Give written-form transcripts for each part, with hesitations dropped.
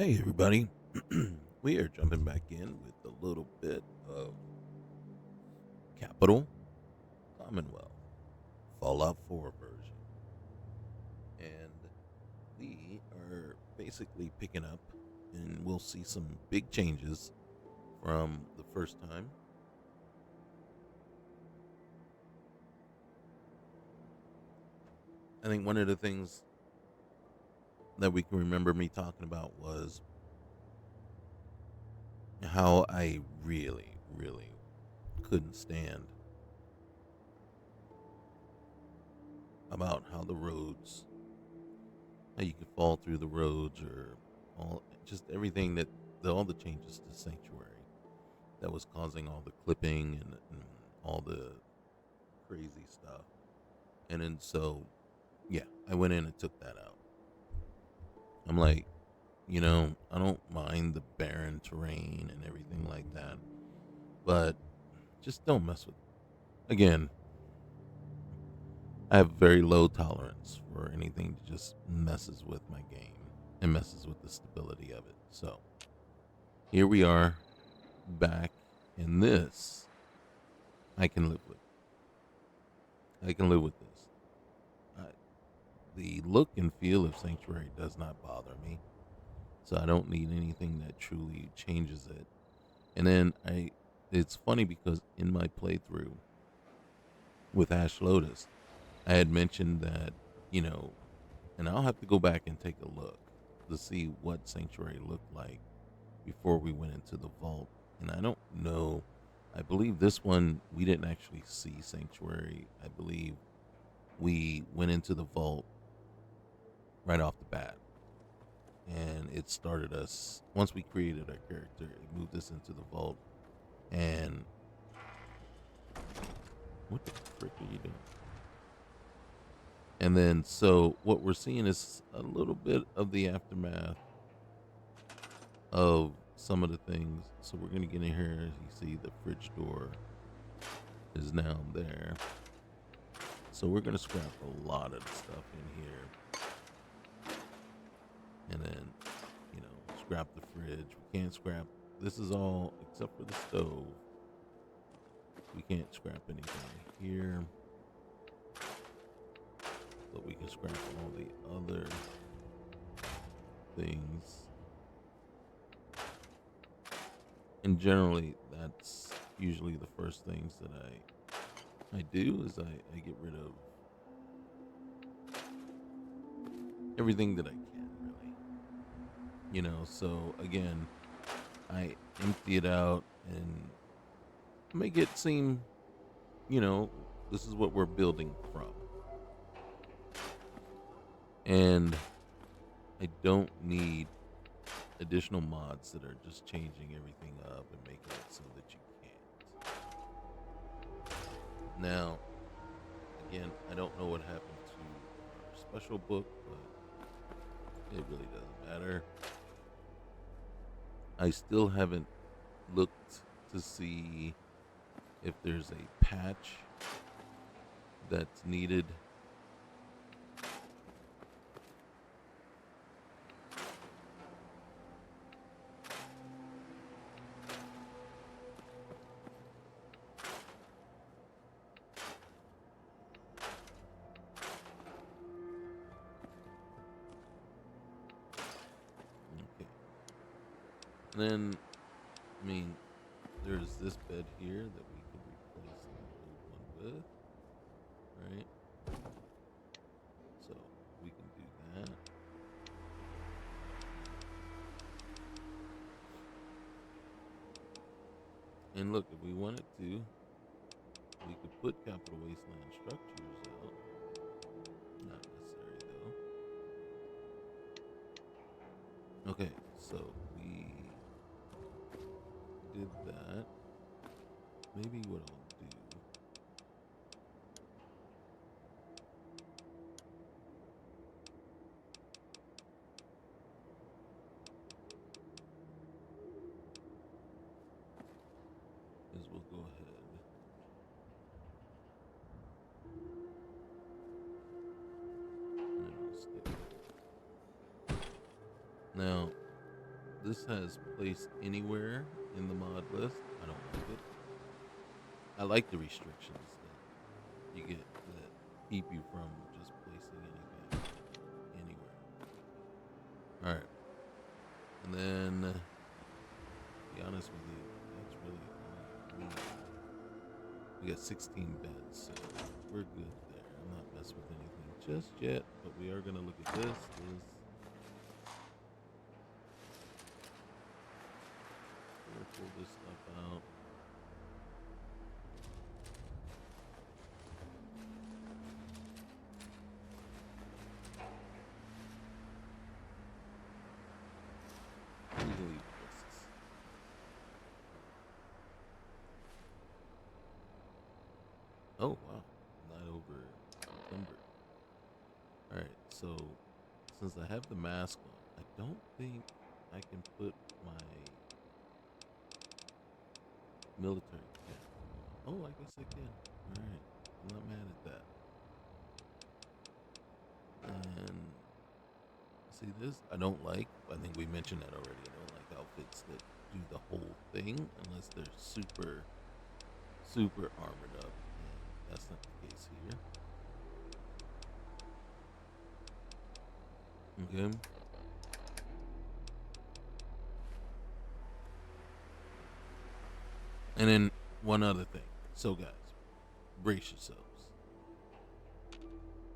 Hey, everybody. We are jumping back in with a little bit of Capital Commonwealth Fallout 4 version. And we are basically picking up, and we'll see some big changes from the first time. I think one of the things that we can remember me talking about was how I really couldn't stand about how the roads, how you could fall through the roads, or all just everything all the changes to Sanctuary that was causing all the clipping and all the crazy stuff. And then so, yeah, I went in and took that out. I'm like, I don't mind the barren terrain and everything like that, but just don't mess with. Again, I have very low tolerance for anything that just messes with my game and messes with the stability of it. So here we are back in this. I can live with. I can live with this. I, the look and feel of Sanctuary does not bother me, so I don't need anything that truly changes it. And then it's funny because in my playthrough with Ash Lotus, I had mentioned that, you know, and I'll have to go back and take a look to see what Sanctuary looked like before we went into the vault. And I don't know. I believe this one we didn't actually see Sanctuary. I believe we went into the vault right off the bat. And it started us, once we created our character, it moved us into the vault. And what the frick are you doing? And then, so what we're seeing is a little bit of the aftermath of some of the things. So we're going to get in here. As you see, the fridge door is now there. So we're going to scrap a lot of the stuff in here. And then, scrap the fridge. We can't scrap. This is all except for the stove. We can't scrap anything here. But we can scrap all the other things. And generally, that's usually the first things that I do is I get rid of everything that I can, really. So again, I empty it out and make it seem, this is what we're building from. And I don't need additional mods that are just changing everything up and making it so that you can't. Now, again, I don't know what happened to our special book, but it really doesn't matter. I still haven't looked to see if there's a patch that's needed. Okay. Then, there's this bed here that we could replace the old one with, right? So we can do that. And look, if we wanted to, we could put Capital Wasteland structures out. Not necessary though. Okay, so we did that. Maybe what I'll do is we'll go ahead and then we'll stick it. Now, this has placed anywhere in the mod list. I don't like it. I like the restrictions that you get that keep you from just placing anything anywhere. All right. And then, to be honest with you, that's really all we need. We got 16 beds, so we're good there. I'm not messing with anything just yet, but we are going to look at this. We'll pull this stuff out. Legally lists. Oh, wow. Not over September. Alright, so since I have the mask on, I don't think I can put my military cap on. Oh, I guess I can. Alright, I'm not mad at that. And see this? I don't like, I think we mentioned that already. I don't like outfits that do the whole thing unless they're super, super armored up. And that's not the case here. Okay. And then one other thing. So guys, brace yourselves.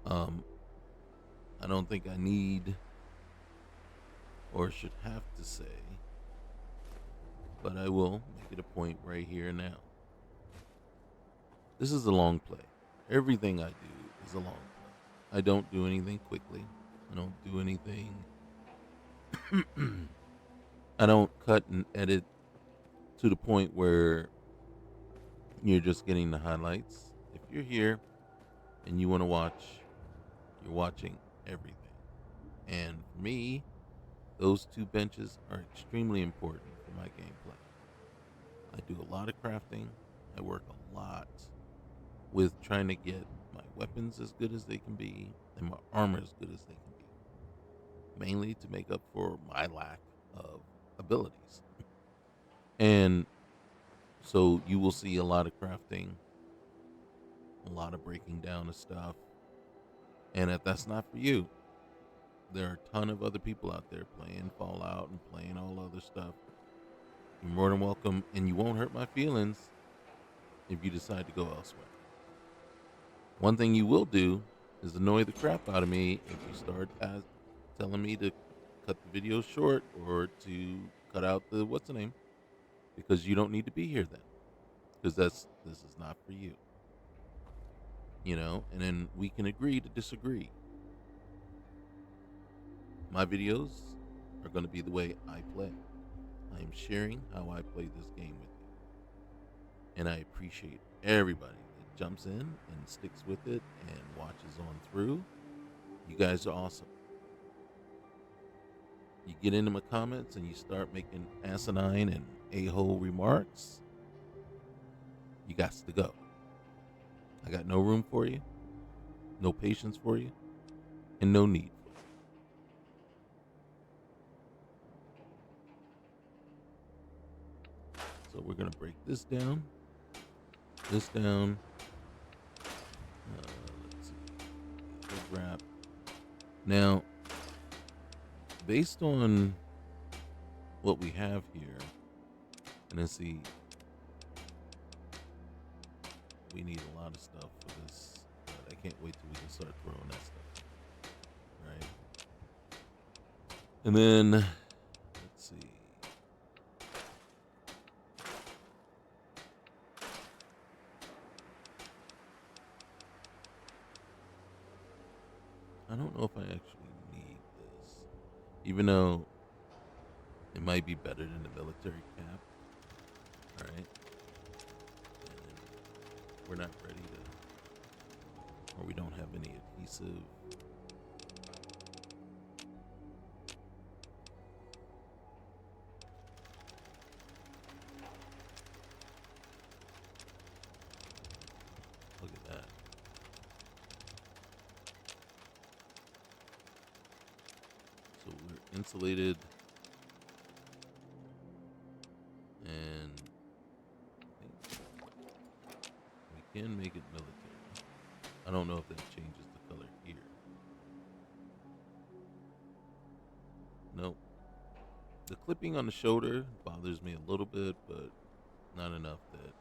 I don't think I need or should have to say, but I will make it a point right here and now. This is a long play. Everything I do is a long play. I don't do anything quickly. I don't do anything. I don't cut and edit to the point where you're just getting the highlights. If you're here and you want to watch, you're watching everything. And for me, those two benches are extremely important for my gameplay. I do a lot of crafting. I work a lot with trying to get my weapons as good as they can be and my armor as good as they can be. Mainly to make up for my lack of abilities. And so you will see a lot of crafting, a lot of breaking down of stuff. And if that's not for you, there are a ton of other people out there playing Fallout and playing all other stuff. You're more than welcome, and you won't hurt my feelings if you decide to go elsewhere. One thing you will do is annoy the crap out of me if you start telling me to cut the video short or to cut out the what's the name, because you don't need to be here then, because this is not for you. You know, and then we can agree to disagree. My videos are going to be the way I play. I am sharing how I play this game with you. And I appreciate everybody that jumps in and sticks with it and watches on through. You guys are awesome. You get into my comments and you start making asinine and a-hole remarks, you got to go. I got no room for you, no patience for you, and no need for you. So we're going to break this down. Let's see. Good wrap. Now, based on what we have here, and let's see, we need a lot of stuff for this, but I can't wait till we can start throwing that stuff. Right? And then, let's see. I don't know if I actually need this, even though it might be better than the military cap. All right, and we're not ready to, or we don't have any adhesive. Look at that. So we're insulated. And I think we can make it military. I don't know if that changes the color here. Nope. The clipping on the shoulder bothers me a little bit, but not enough that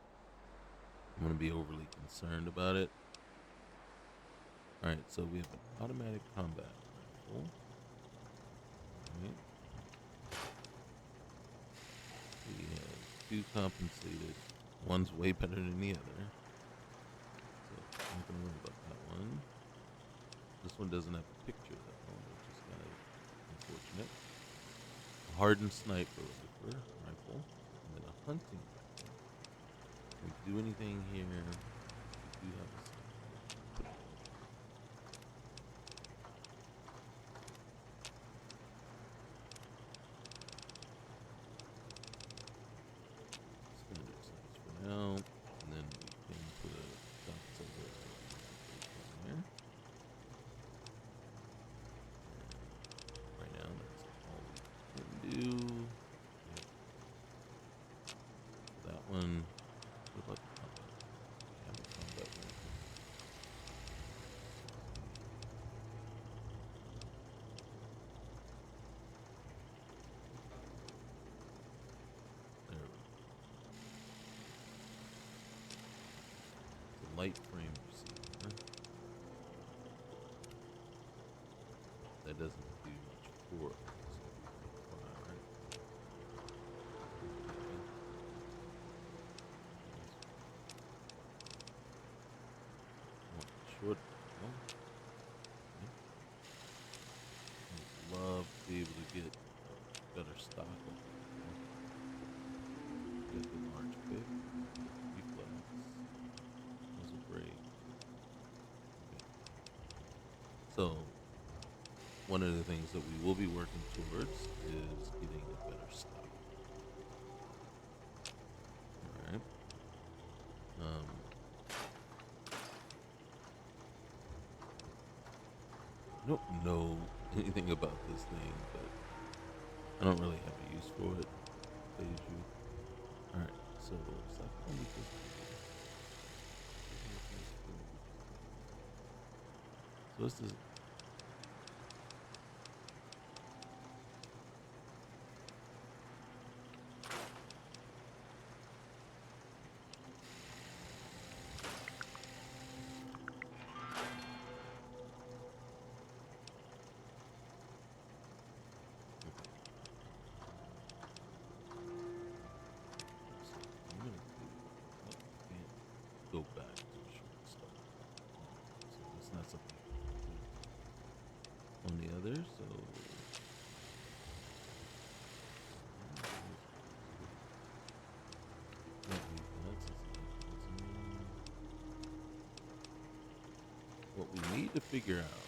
I'm going to be overly concerned about it. Alright, so we have an automatic combat rifle. Alright. We have two compensated. One's way better than the other. So I'm not going to worry about that one. This one doesn't have a picture though, which is kind of unfortunate. A hardened sniper rifle. And then a hunting rifle. Can we do anything here? We do have a standard size for now. And then we can put a compensator on there. And right now that's all we can do. That one. What about the combat? We have a combat rifle. There we go. It's a light frame receiver. That doesn't do much for us. Alright. Short. I'd love to be able to get better stock of it. Get the large pick. Reflex. Muzzle brake. Okay. So, one of the things that we will be working towards is getting a better stock. Alright. I don't know anything about this thing, but I don't really have a use for it. Alright, so what's this? Go back to the short stuff. So it's not something on the other, so what we need to figure out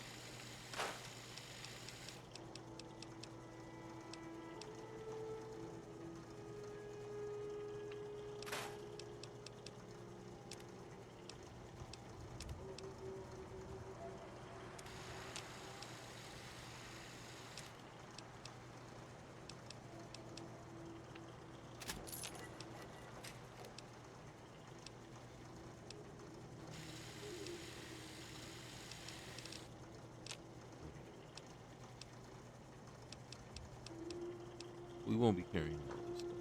we won't be carrying all this stuff.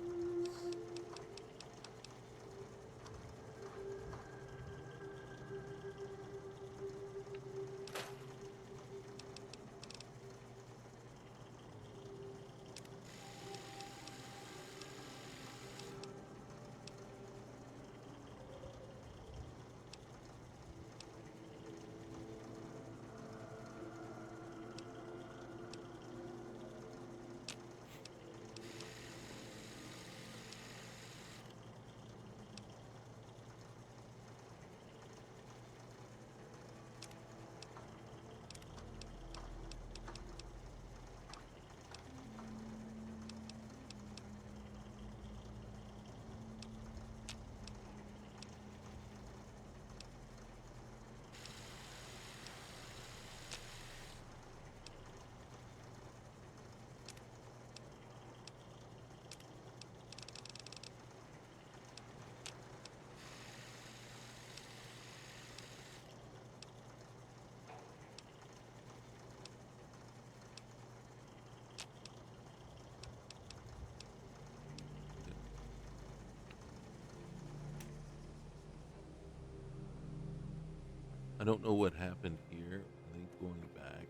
I don't know what happened here. I think going back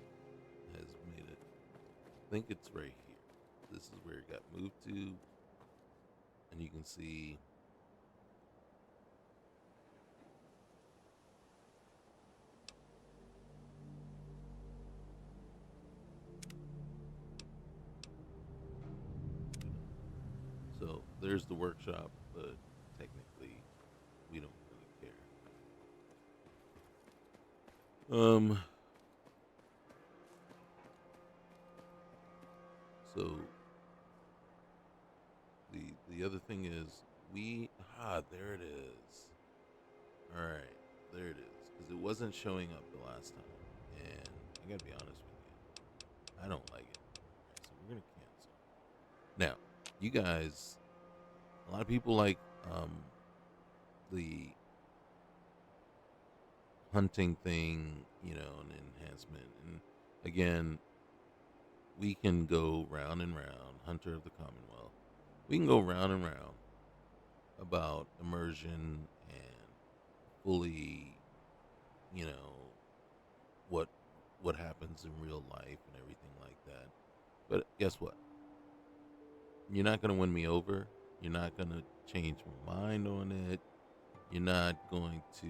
has made it. I think it's right here. This is where it got moved to, and you can see. So there's the workshop, but technically we don't really care. So the other thing is there it is. All right, there it is, because it wasn't showing up the last time, and I gotta be honest with you, I don't like it. All right, so we're gonna cancel. Now, you guys, a lot of people like the hunting thing, an enhancement. And again, we can go round and round, Hunter of the Commonwealth. We can go round and round about immersion and fully, you know, what what happens in real life and everything like that. But guess what? You're not gonna win me over. You're not gonna change my mind on it. You're not going to.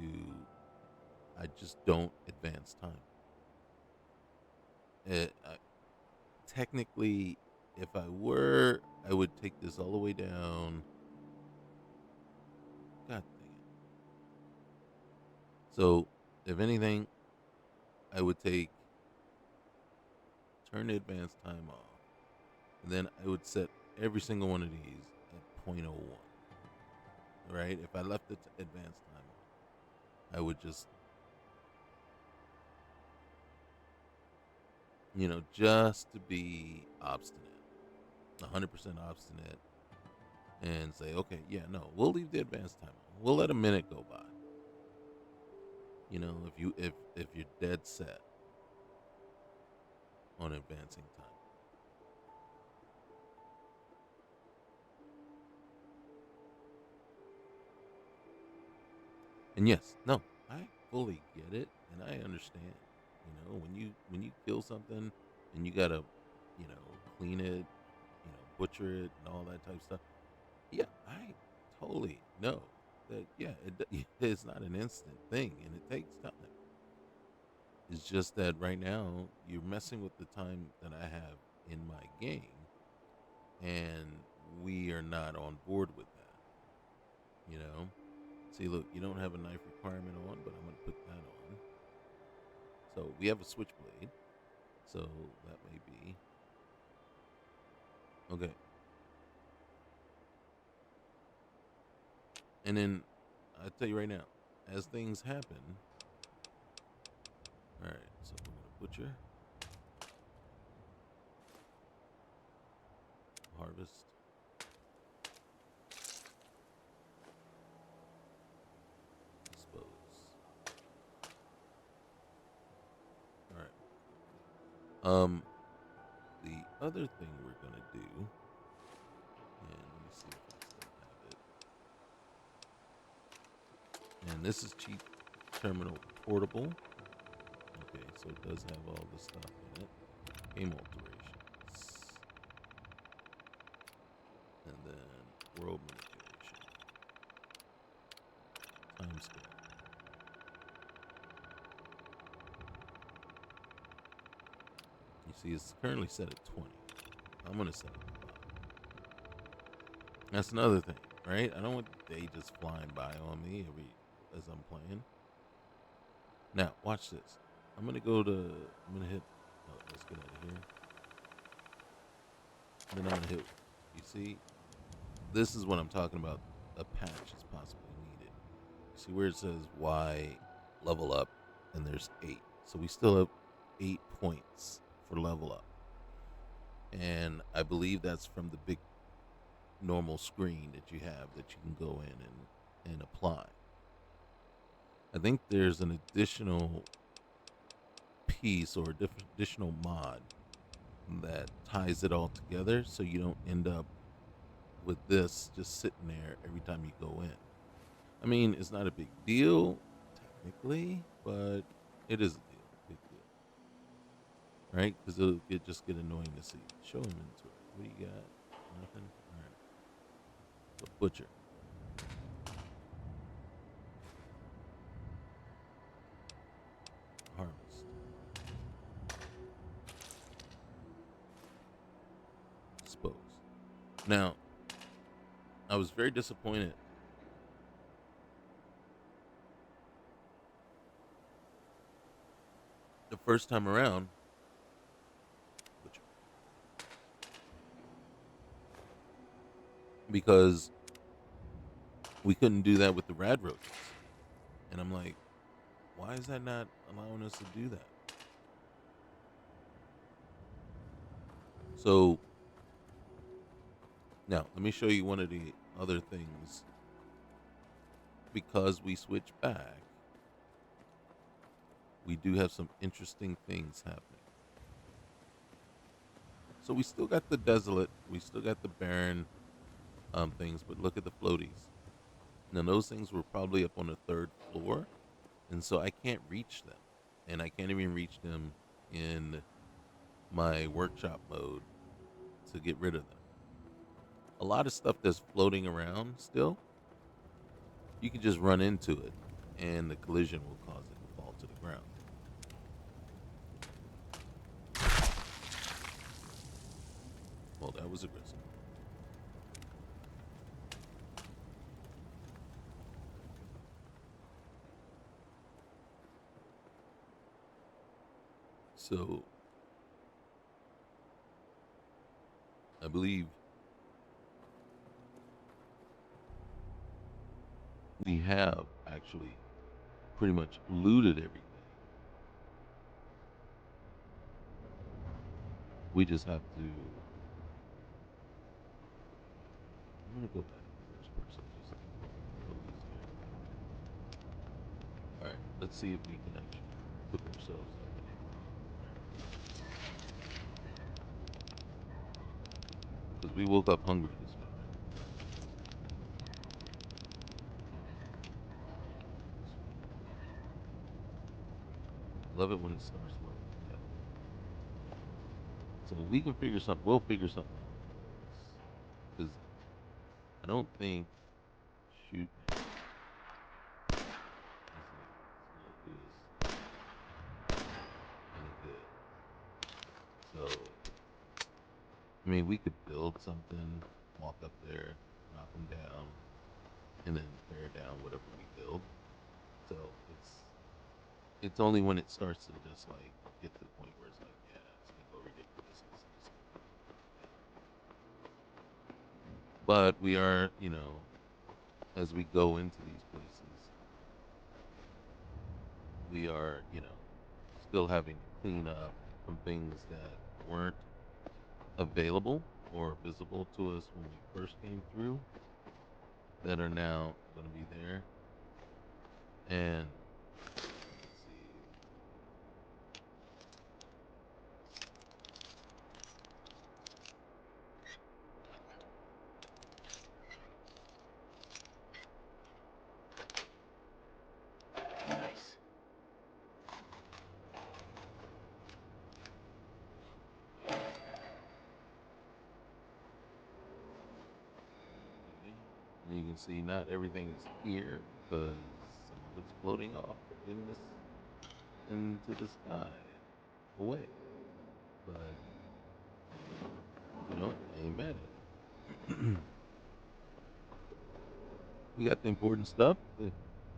I just don't advance time. Technically, if I were, I would take this all the way down. God dang it. So, if anything, I would turn the advanced time off, and then I would set every single one of these at 0.01. Right? If I left the advanced time on, I would just, just to be obstinate, 100% obstinate, and say, okay, yeah, no, we'll leave the advanced time on. We'll let a minute go by. If you're dead set on advancing time. And yes, no, I fully get it and I understand. When you kill something and you gotta, clean it, butcher it and all that type of stuff. Yeah, I totally know that. Yeah, it's not an instant thing and it takes time. It's just that right now you're messing with the time that I have in my game, and we are not on board with that. See, look, you don't have a knife requirement on, but I'm going to put that on. So we have a switchblade, so that may be okay. And then I tell you right now, as things happen. All right, so I'm going to butcher, harvest. The other thing we're gonna do, and let me see if I still have it. And this is cheap terminal portable. Okay, so it does have all the stuff in it. Game alterations, and then world manipulation, timescale. You see, it's currently set at 20. I'm gonna set it at 5. That's another thing, right? I don't want the day just flying by on me as I'm playing. Now, watch this. I'm gonna hit. Oh, let's get out of here. And then I'm gonna hit. You see, this is what I'm talking about. A patch is possibly needed. You see where it says Y level up, and there's 8. So we still have 8 points for level up. And I believe that's from the big normal screen that you have that you can go in and apply. I think there's an additional piece or additional mod that ties it all together so you don't end up with this just sitting there every time you go in. I mean, it's not a big deal technically, but It is a deal. Big deal. Right? Because it'll just get annoying to see. Show inventory. What do you got? Nothing? Alright. So butcher. Harvest. Dispose. Now, I was very disappointed. The first time around, butcher. Because we couldn't do that with the rad roaches. And I'm like, why is that not allowing us to do that? So now let me show you one of the other things. Because we switch back, we do have some interesting things happening. So we still got the desolate, we still got the barren things, but look at the floaties. Now those things were probably up on the third floor, and so I can't reach them, and I can't even reach them in my workshop mode to get rid of them. A lot of stuff that's floating around still, you can just run into it, and the collision will cause it to fall to the ground. Well, that was aggressive. So, I believe we have actually pretty much looted everything. We just have to. I'm gonna go back to first person. Just go easier. All right, let's see if we can actually cook ourselves up. Because we woke up hungry this morning. I love it when it starts working. Yeah. So we can figure something. We'll figure something out. Because I don't think shoot. So, I mean, we could build something, walk up there, knock them down, and then tear down whatever we build. So it's only when it starts to just like get to the point where it's like, yeah, it's gonna go ridiculous. But we are, as we go into these places, we are, still having to clean up from things that weren't available or visible to us when we first came through that are now going to be there. And let's see. Nice. And you can see not everything is here because some of it's floating off into the sky away. But I ain't mad at it. We got the important stuff, the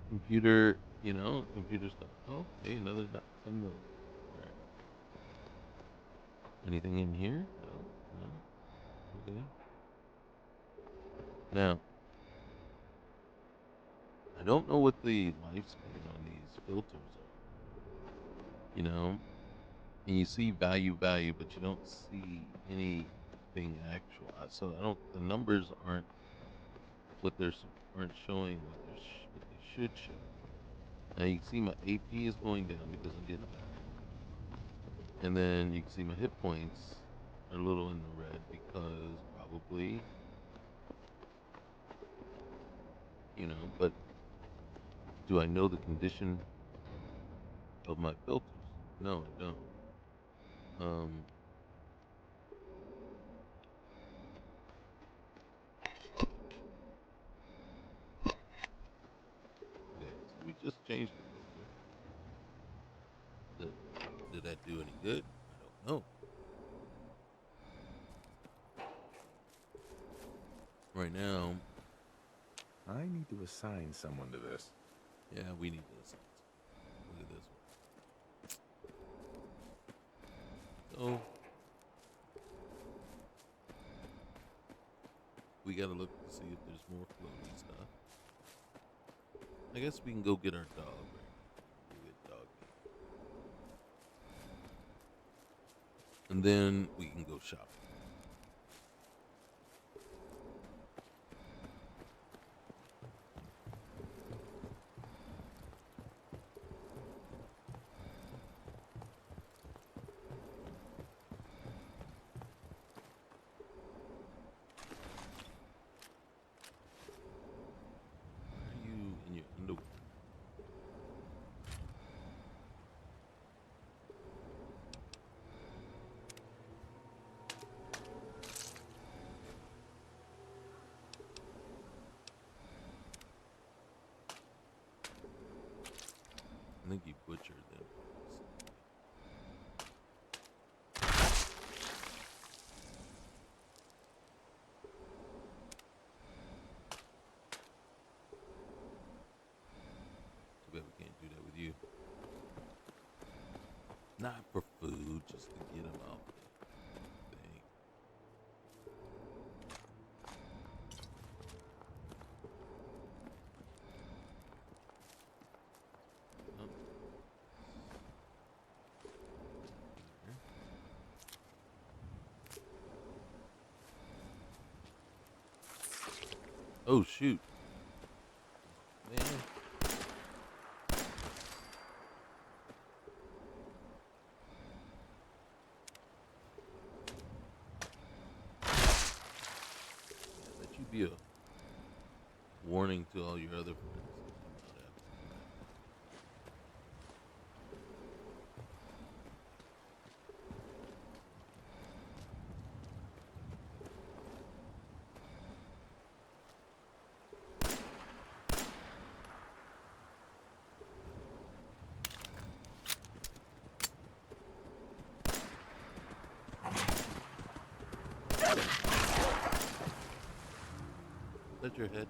computer, computer stuff. Oh, hey, another some milk. All right. Anything in here? No. Okay. Now, I don't know what the lifespan on these filters are. And you see value, but you don't see anything actual. So I don't. The numbers aren't aren't showing what they should show. Now you can see my AP is going down because I'm getting better, and then you can see my hit points are a little in the red because probably, But do I know the condition of my filters. No, I don't. Okay, so we just changed the filter. Did that do any good? I don't know. Right now, I need to assign someone to this. yeah, we need to assign. Look at this one. So we gotta look to see if there's more floaty stuff. I guess we can go get our dog right now. Go get dog meat. And then we can go shopping. Why are you in your underwear? I think you butchered them. Too bad we can't do that with you. Not for food, just to get them out the thing. Oh shoot, man. That should be a warning to all your other friends. Not after. Is that your head?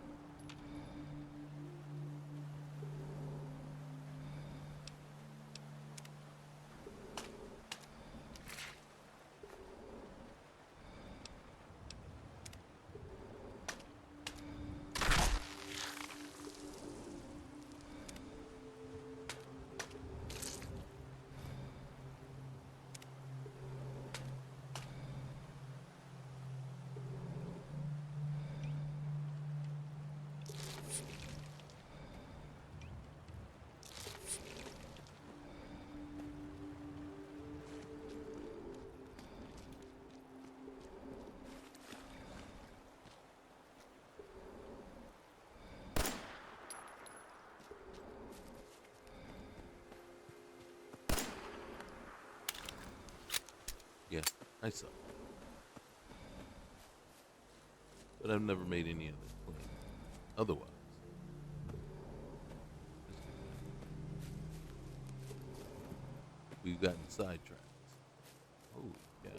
Yeah, I suck. But I've never made any other claim. Otherwise. We've gotten sidetracked. Holy cow.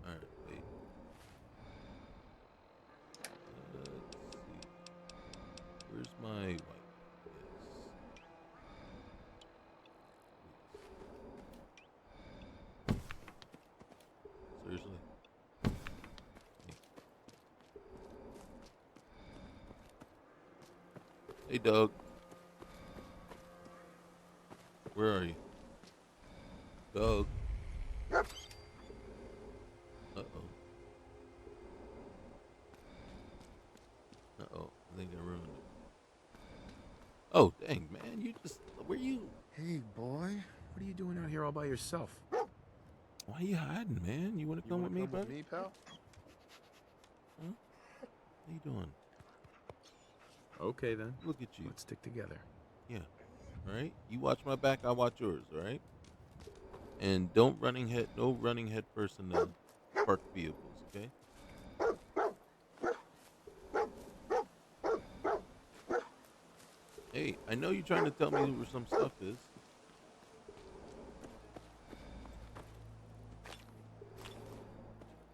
Alright, wait. Let's see. Where's my wipe? Yes. Seriously? Hey, dog. Where are you? Dog. Uh-oh. Uh-oh. I think I ruined it. Oh, dang, man. You just... Where you... Hey, boy. What are you doing out here all by yourself? Why are you hiding, man? You want to come with me, buddy? With me, pal? Huh? How you doing? Okay, then. Look at you. Let's stick together. Yeah. All right. You watch my back, I watch yours. All right. And don't running head, no running head first in the parked vehicles. Okay. Hey, I know you're trying to tell me where some stuff is.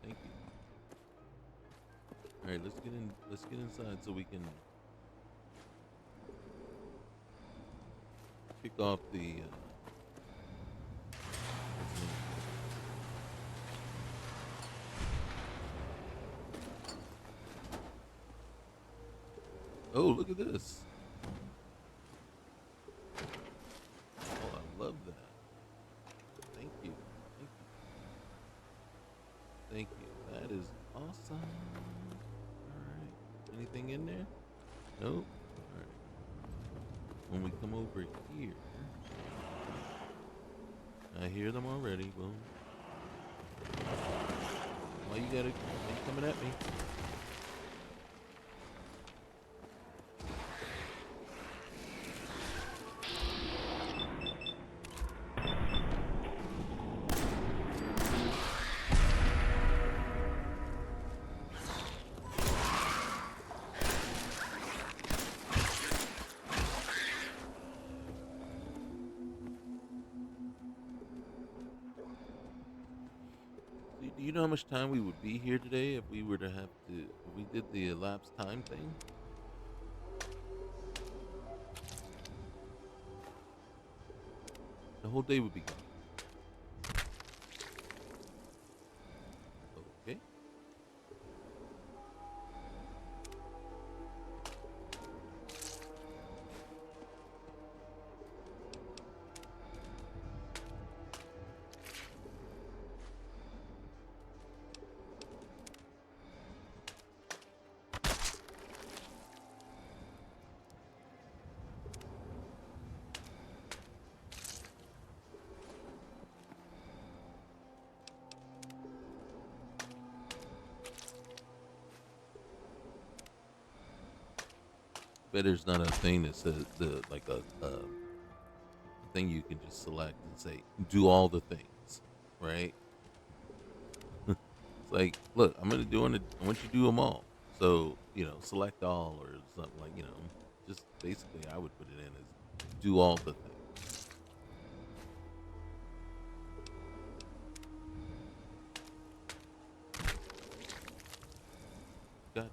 Thank you. All right, let's get in. Let's get inside so we can kick off the. What's the name of it? Oh, look at this! Oh, I love that. Thank you. Thank you. Thank you. That is awesome. All right. Anything in there? Nope. All right. When we come over here, I hear them already. Boom. Why you gotta? Why you coming at me? Do you know how much time we would be here today if we were to have to? If we did the elapsed time thing? The whole day would be gone. Okay. Bet there's not a thing that says the like a thing you can just select and say do all the things, right? It's like, look, I'm gonna do it. I want you to do them all. So select all or something like just basically I would put it in as do all the things. God dang it.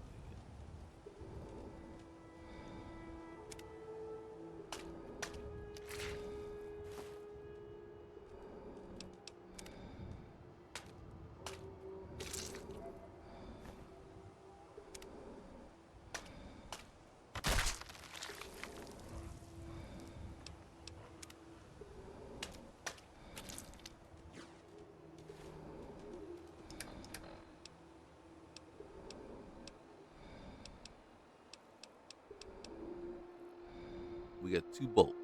We got two bolts.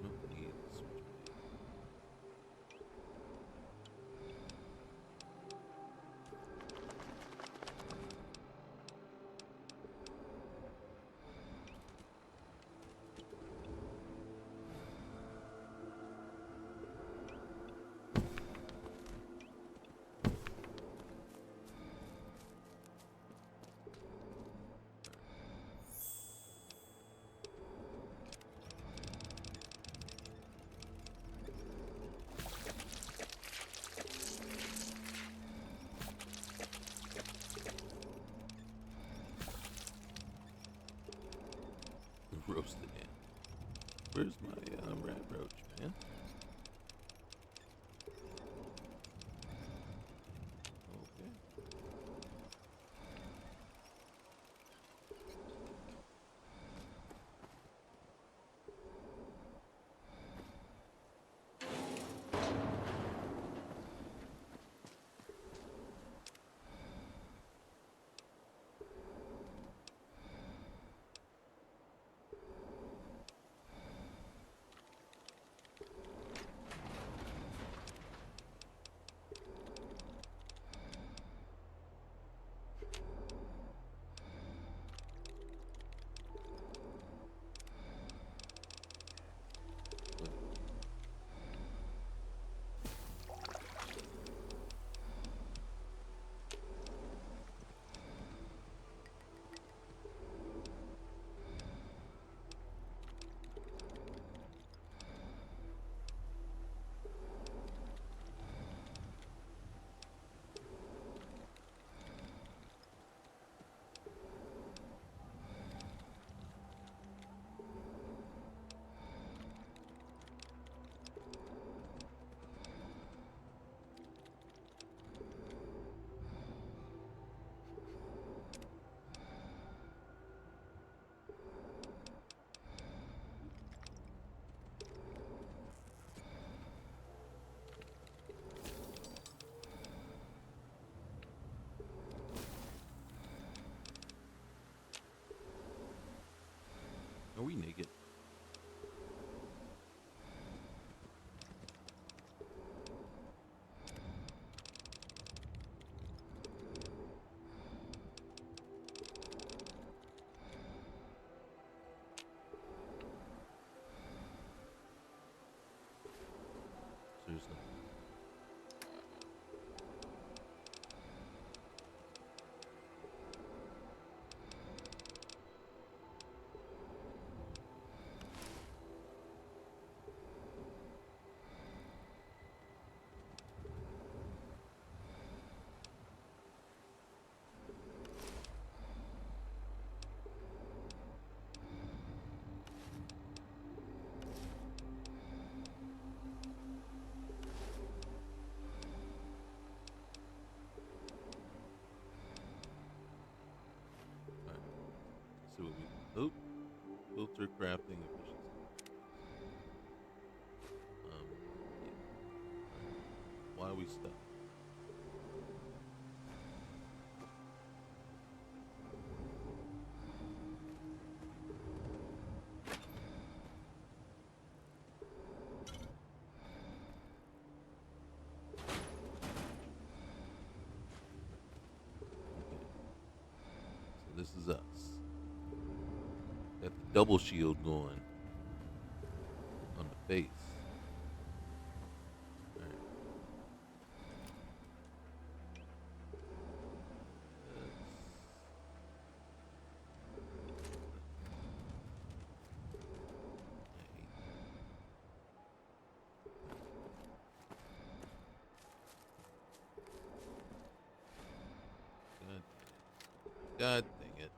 Nope, need switch blade. Roasted in. Where's my rat roach, man? Okay. there's no. See what we. Oop. Filter crafting efficiency. Yeah. Why are we stuck? So this is us. Got the double shield going on the face. All right. God dang it.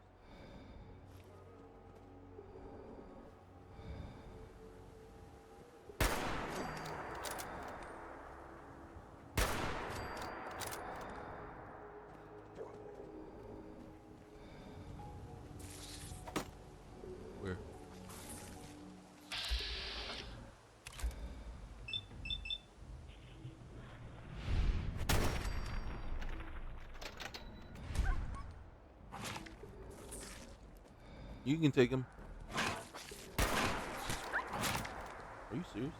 Where? You can take him. Are you serious?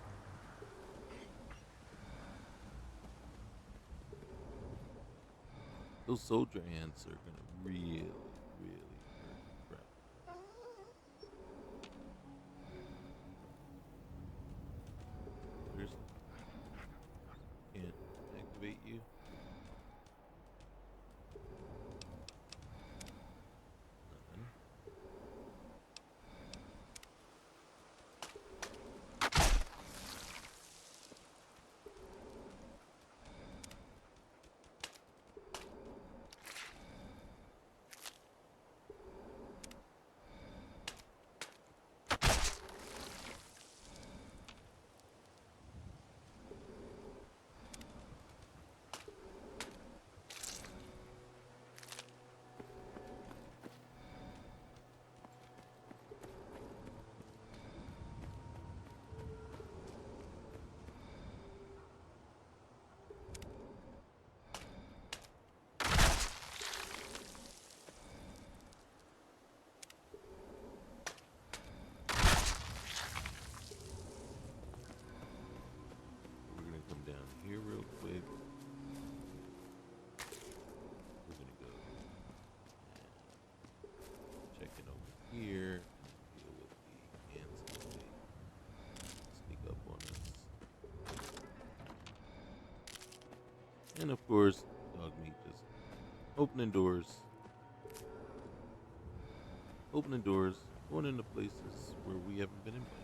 Those soldier ants are gonna really, really hurt the crap. Seriously? Can't activate you? Nothing. We're gonna come down here real quick. We're gonna go and check it over here and deal with the ants as they sneak up on us. And of course, dog meat just opening doors, going into places where we haven't been invited.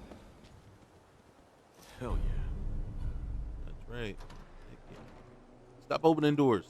Hell yeah. That's right. Heck yeah. Stop opening doors.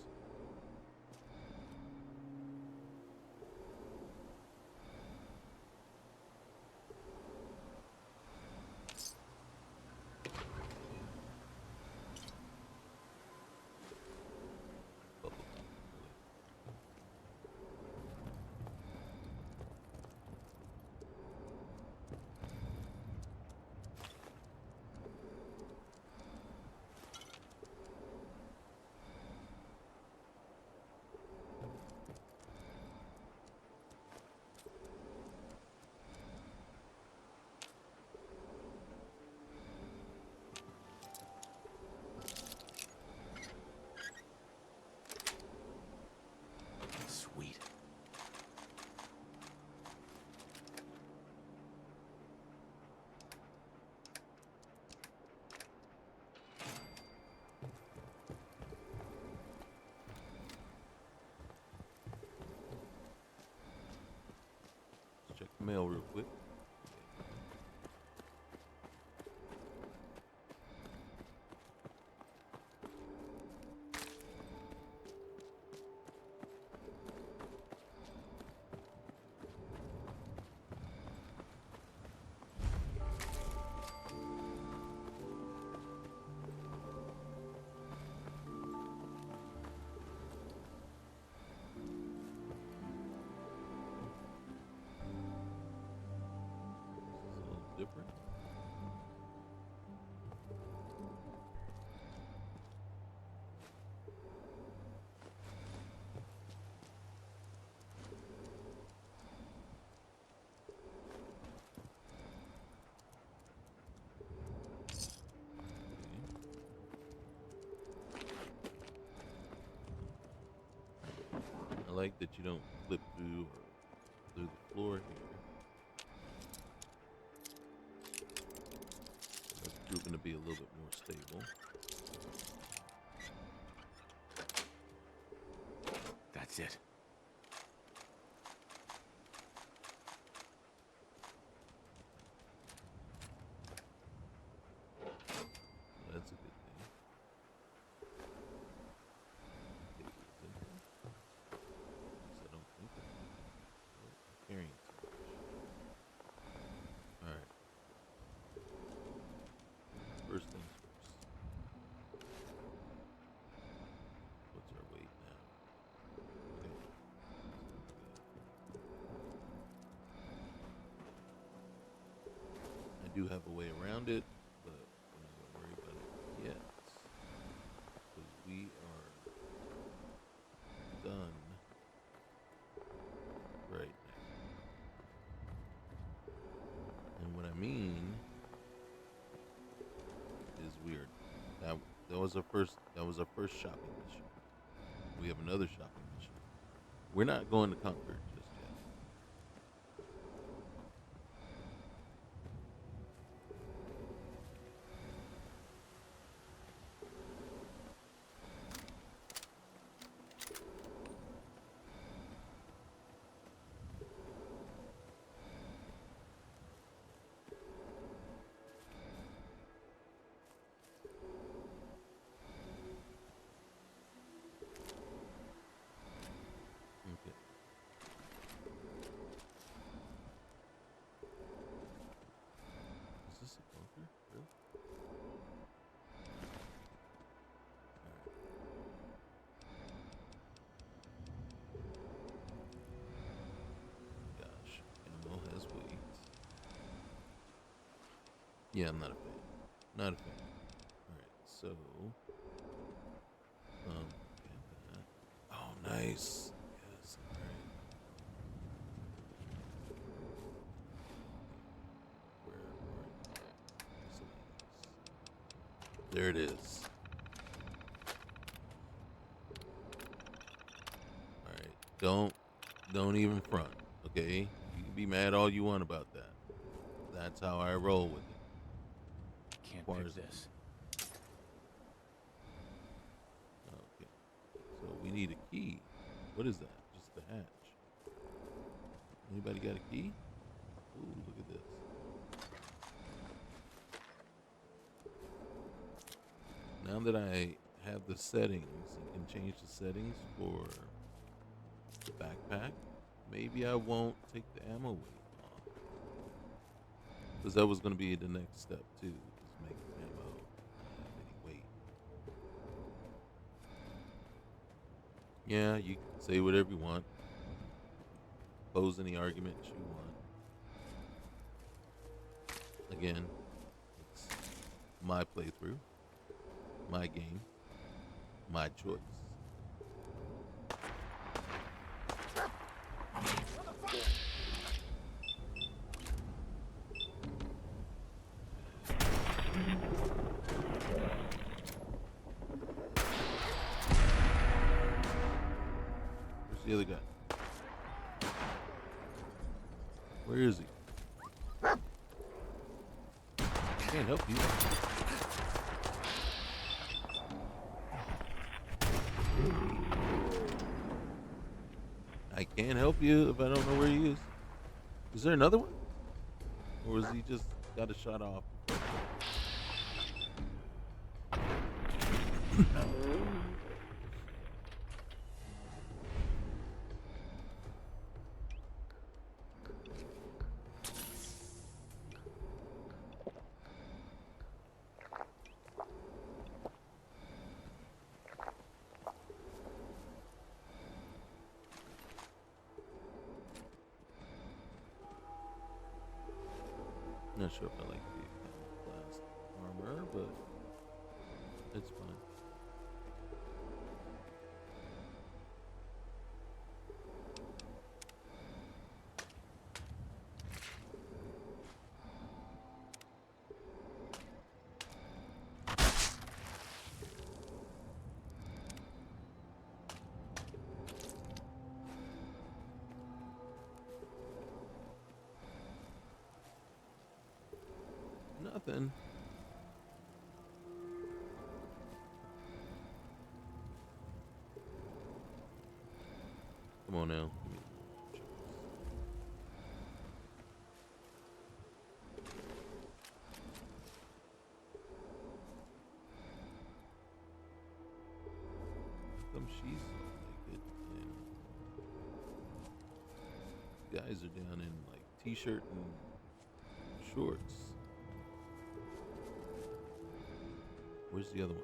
mail real quick. Different. I like that you don't flip through or through the floor here. Proven to be a little bit more stable. That's it. That's a good thing. Tables in here. At least I don't think I'm carrying too much. Alright. First things first. What's our weight now? Okay. I do have a way around it, but I'm not going to worry about it yet. Because we are done right now. And what I mean is weird. That was our first shopping mission. We have another shopping mission. We're not going to Concord just yet. Okay. Is this a bunker? Really? Alright. Gosh, ammo has weight. Yeah, I'm not a fan. Not a fan. Alright, so get that. Oh, nice. Yes, alright. Where are there it is. Alright. Don't even front. Okay? You can be mad all you want about that. That's how I roll with it. Can't Requires pick this. Okay. So we need a key. What is that? Just the hatch. Anybody got a key? Ooh, look at this. Now that I have the settings and can change the settings for the backpack, maybe I won't take the ammo weight off. Because that was going to be the next step too, is make the ammo not have any weight. Yeah, you can say whatever you want. Pose any argument you want. Again, it's my playthrough, my game, my choice. Where's the other guy? Where is he? Can't help you. I can't help you if I don't know where he is. Is there another one? Or is he just got a shot off? Not sure if I like the camouflaged armor, but it's fine. Nothing. Come on now. Give me the chores. How come she's so naked and guys are down in like t-shirt and shorts? Where's the other one?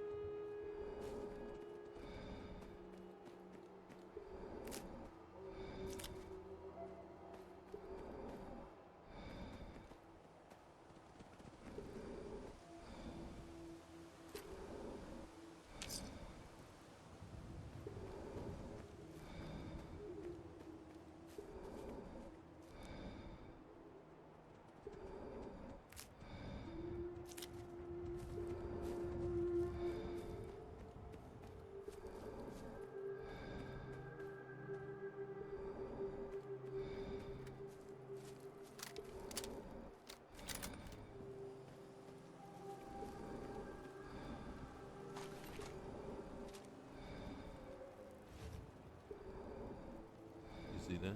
You see that?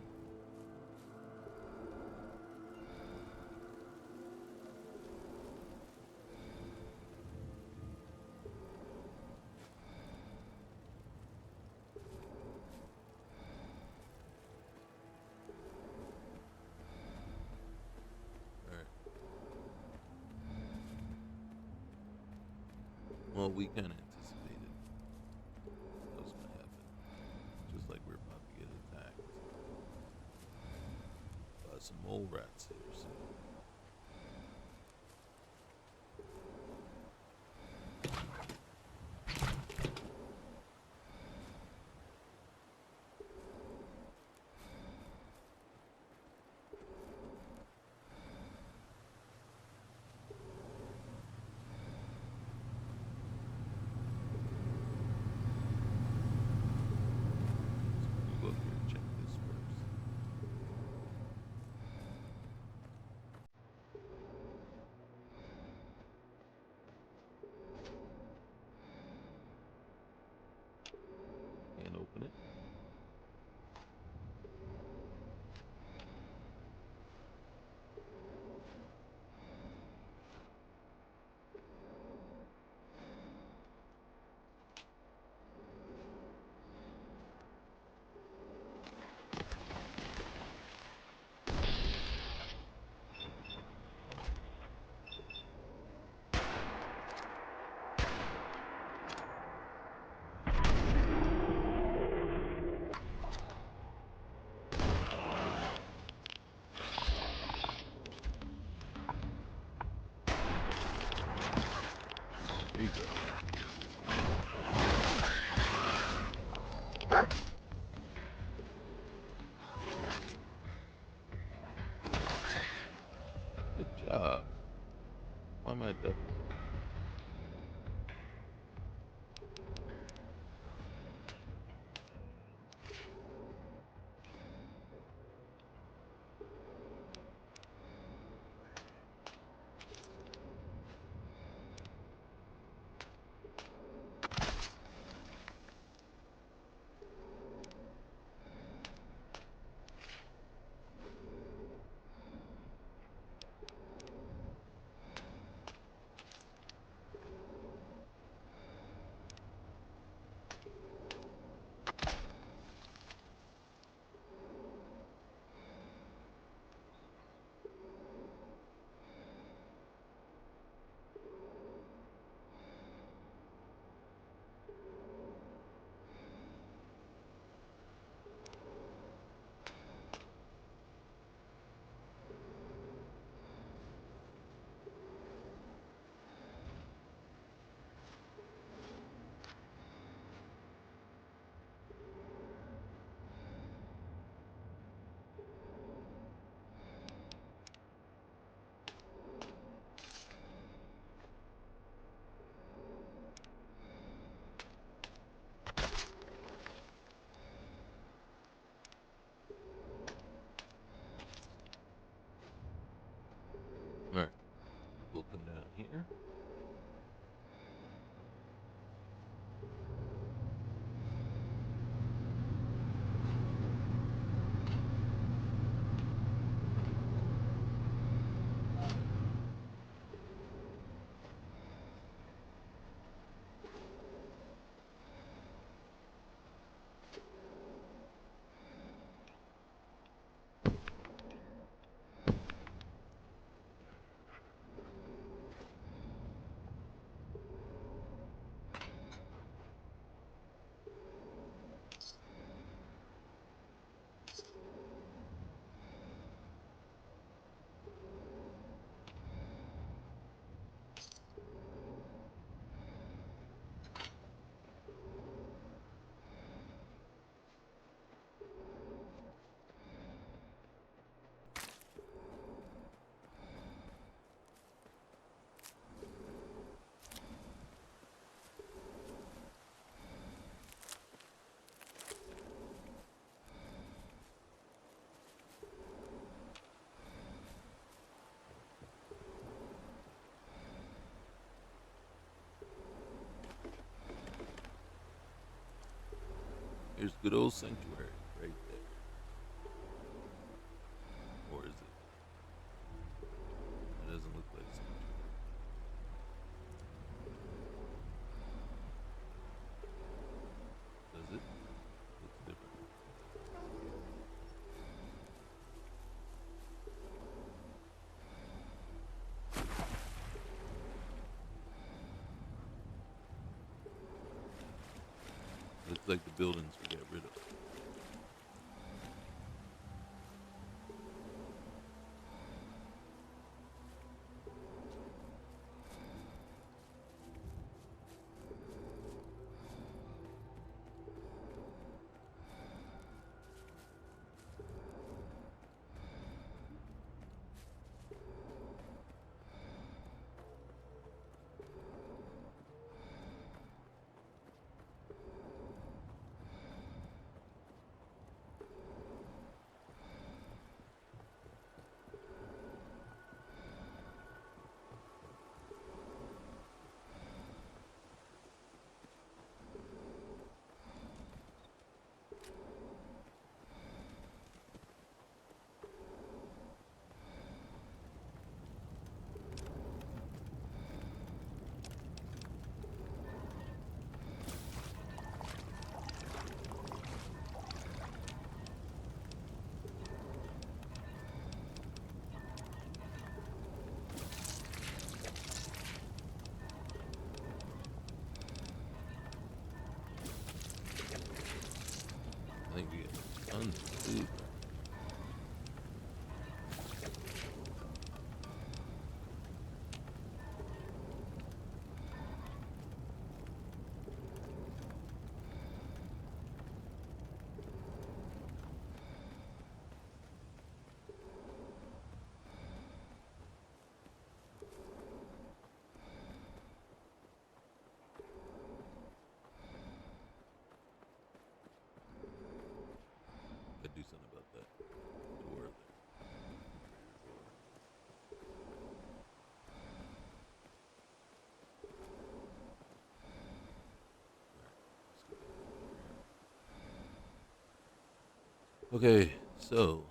Alright. Well, we kind of anticipated that was going to happen. Just like we're about to get attacked by some mole rats here soon. Go up here and check this first. Can't open it. There you go. Good job. Why am I ducking? There's good old sanctuary right there. Or is it? It doesn't look like sanctuary. Does it? Looks different. Looks like the buildings we got rid of. I think we got tons of food. Gotta do something about that door there. Okay, so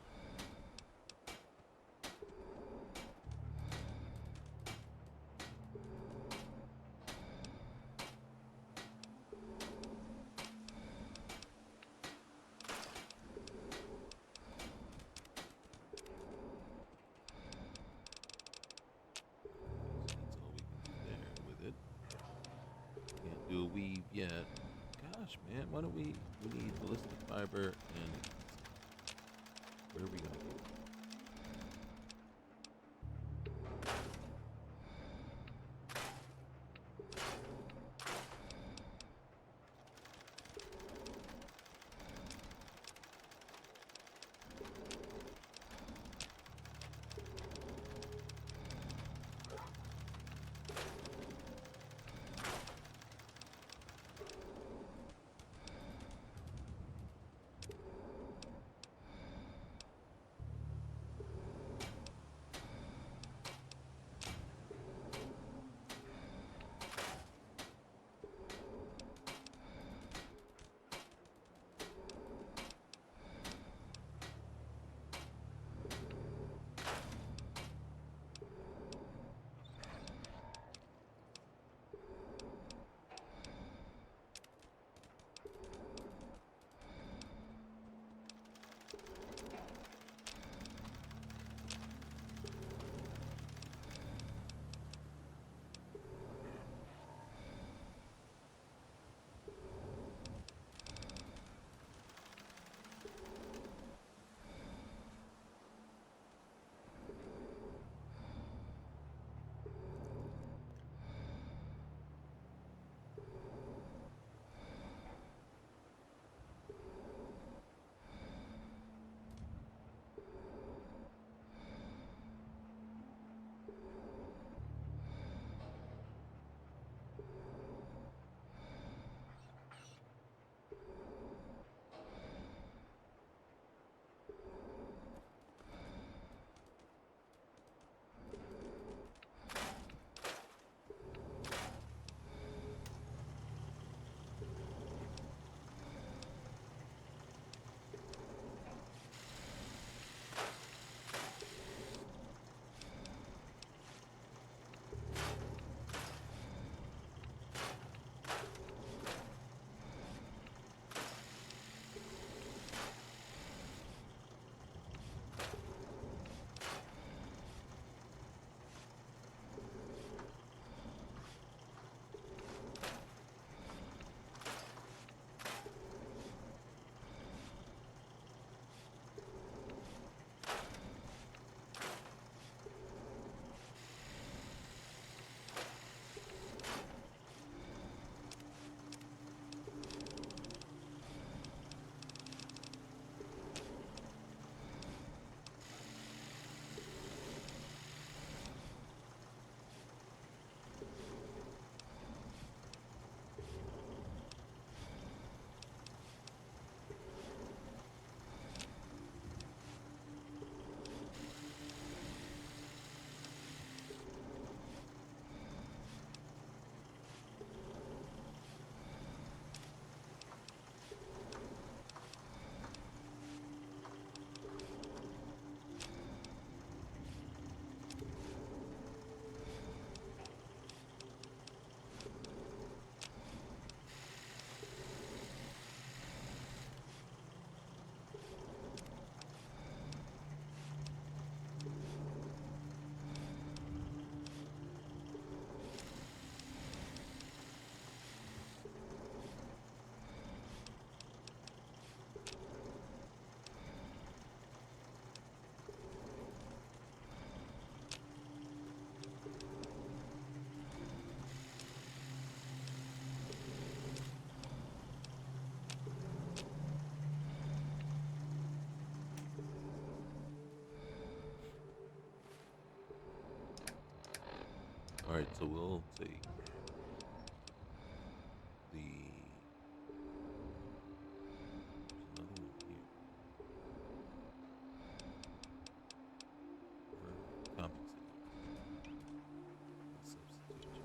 that's all we can do there with it. Can't do a weave yet. Gosh, man, why don't we need ballistic fiber and where are we gonna get it? Alright, so we'll take the... There's another one here. We're compensating. Substitution.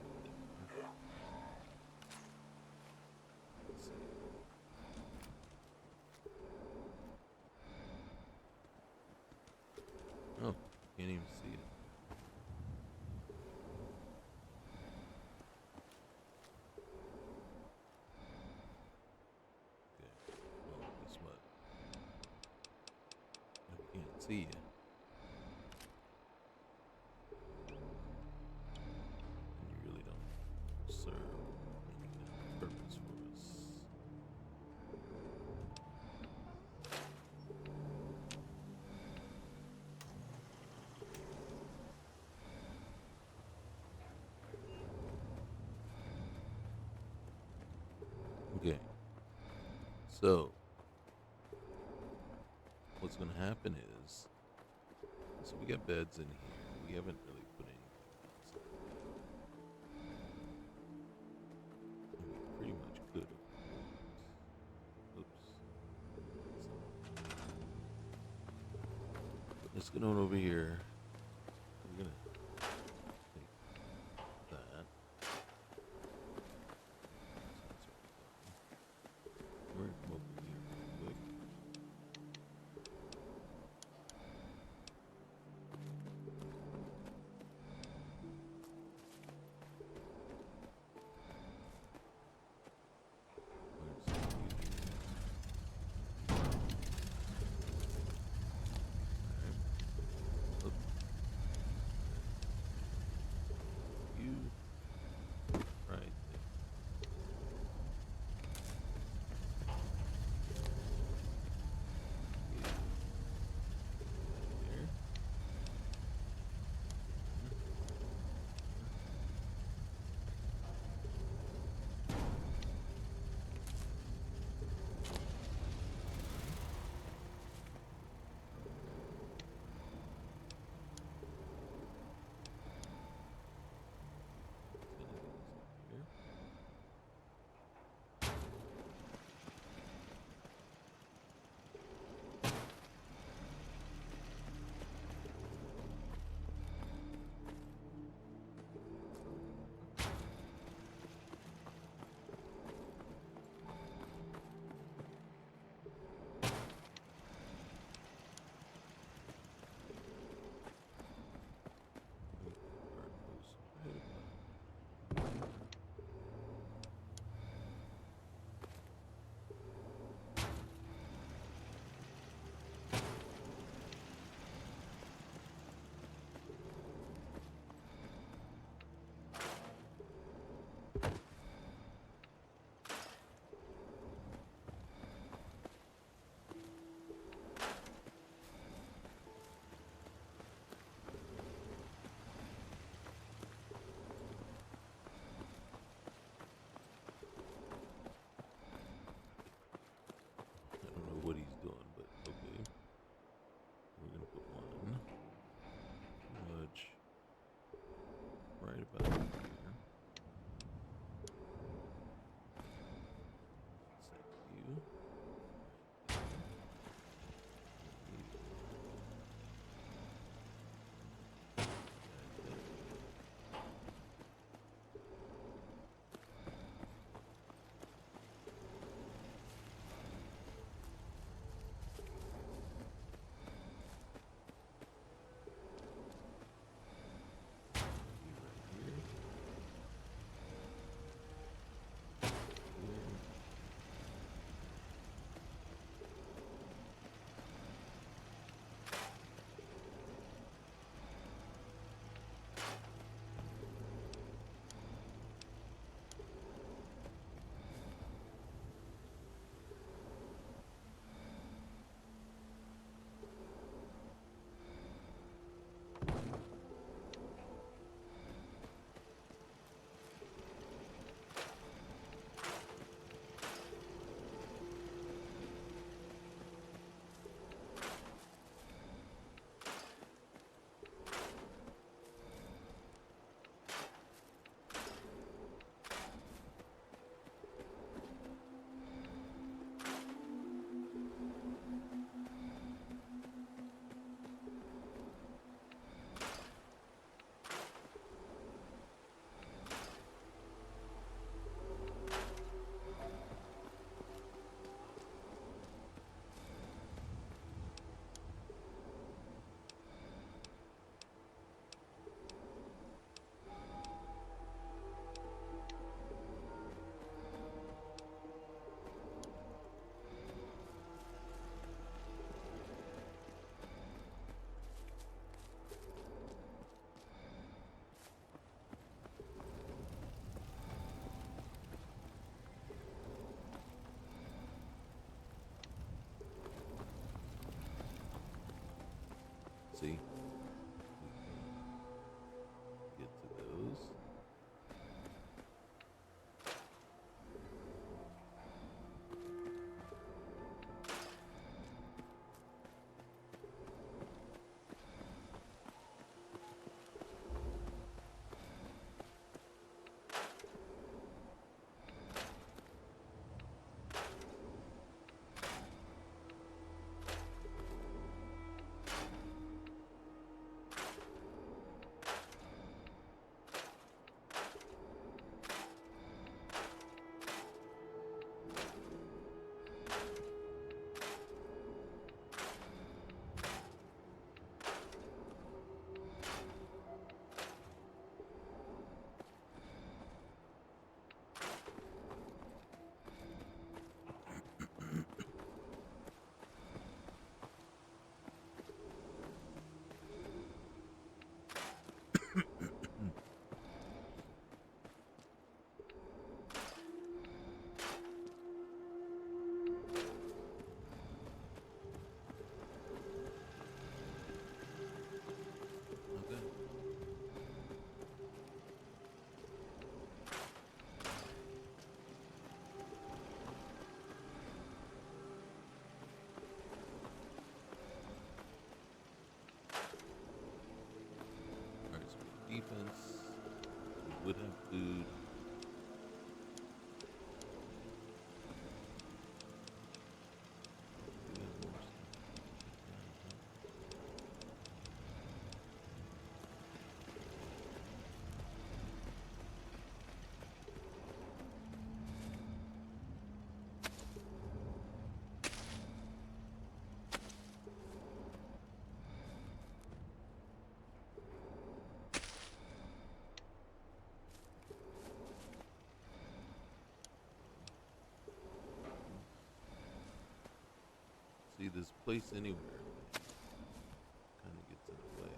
Let's see. Oh, can't even see it. Okay. Well, guess what? If we can't see you, then you really don't serve any kind of purpose for us. Okay. So, what's going to happen is, so we got beds in here. We haven't really put anything else in. And we pretty much could have. Oops. Let's get on over here. We're going to take that. We're going to come over here real quick. Where's the... Alright. Oops. see. We can get to those. Okay. Alright, so we have defense. We would have food. We have more stuff. See, this place anywhere kind of gets in the way.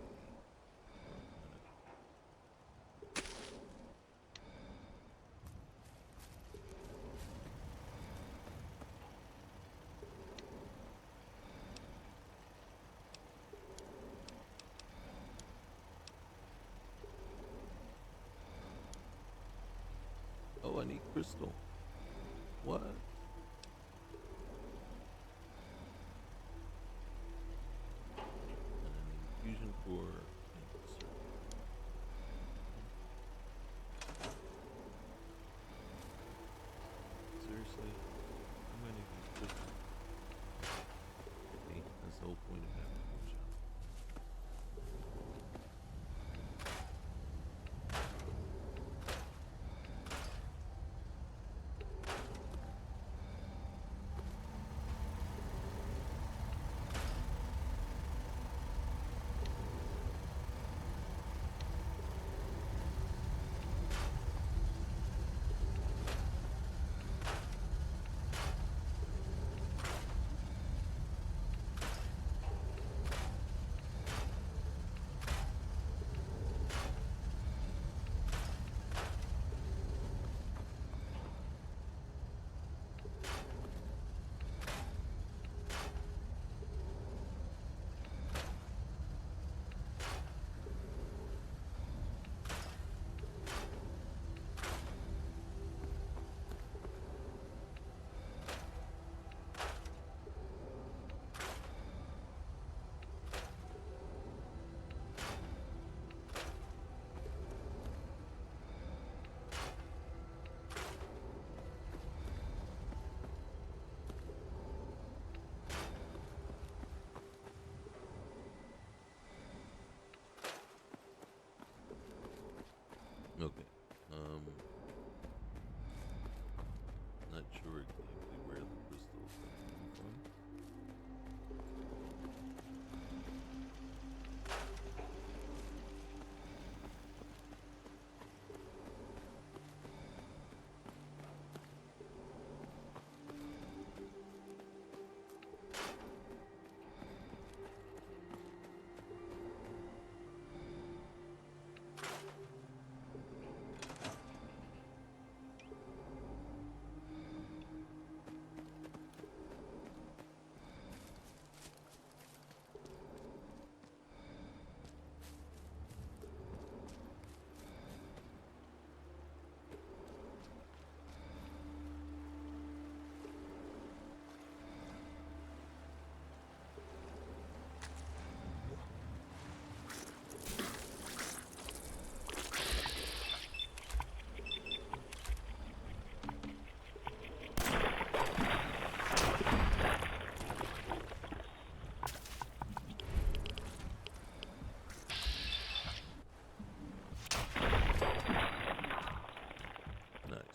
Oh, I need crystal. What? And an infusion core and circuit. Seriously? I'm gonna need crystal. See, that's the whole point of having a good shop.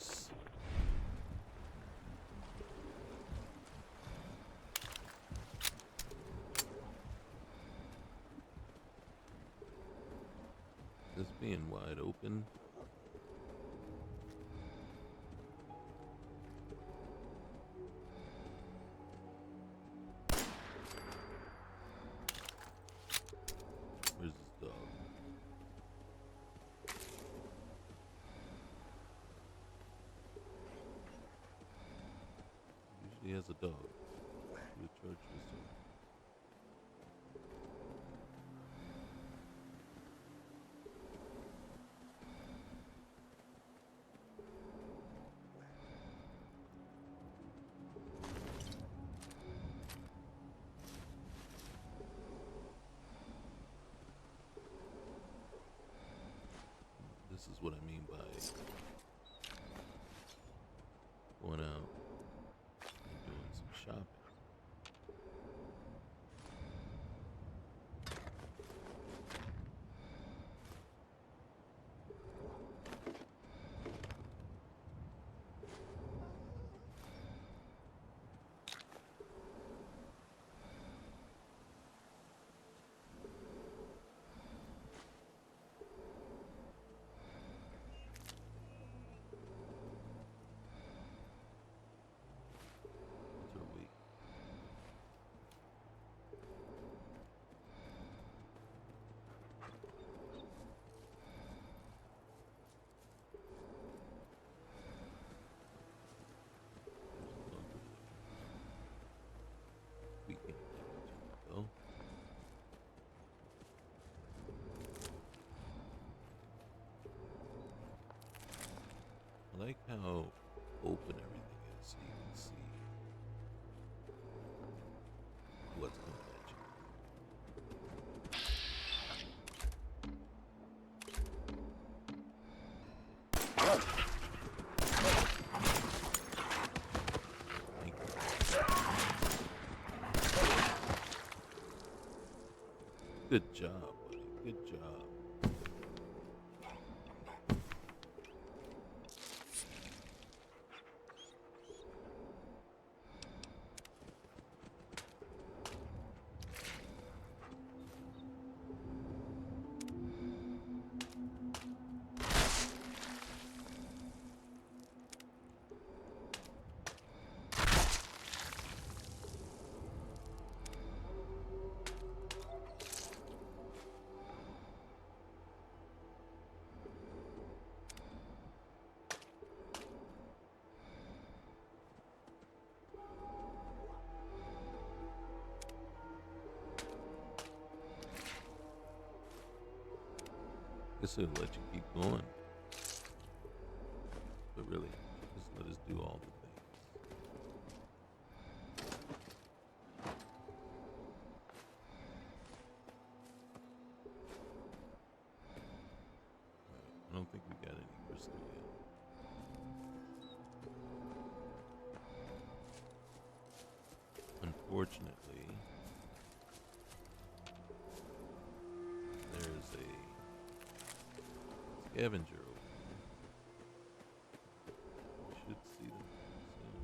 this. This being wide open. Where's this dog? Usually has a dog. You would charge this dog. This is what I mean by going out and doing some shopping. What's our weight? We can go. I like how open everything is so you can see what's coming at you. Thank you. Good job, buddy. Good job. Guess it'll let you keep going. But really, just let us do all the things. Alright, I don't think we got any crystal yet. Unfortunately, there's a scavenger over here. We should see them soon.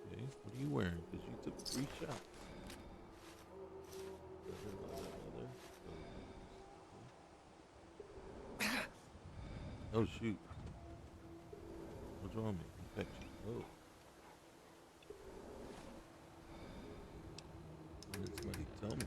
Okay, what are you wearing? Because you took 3 shots. Oh shoot. What's wrong with me? Infection. Oh. When did somebody tell me?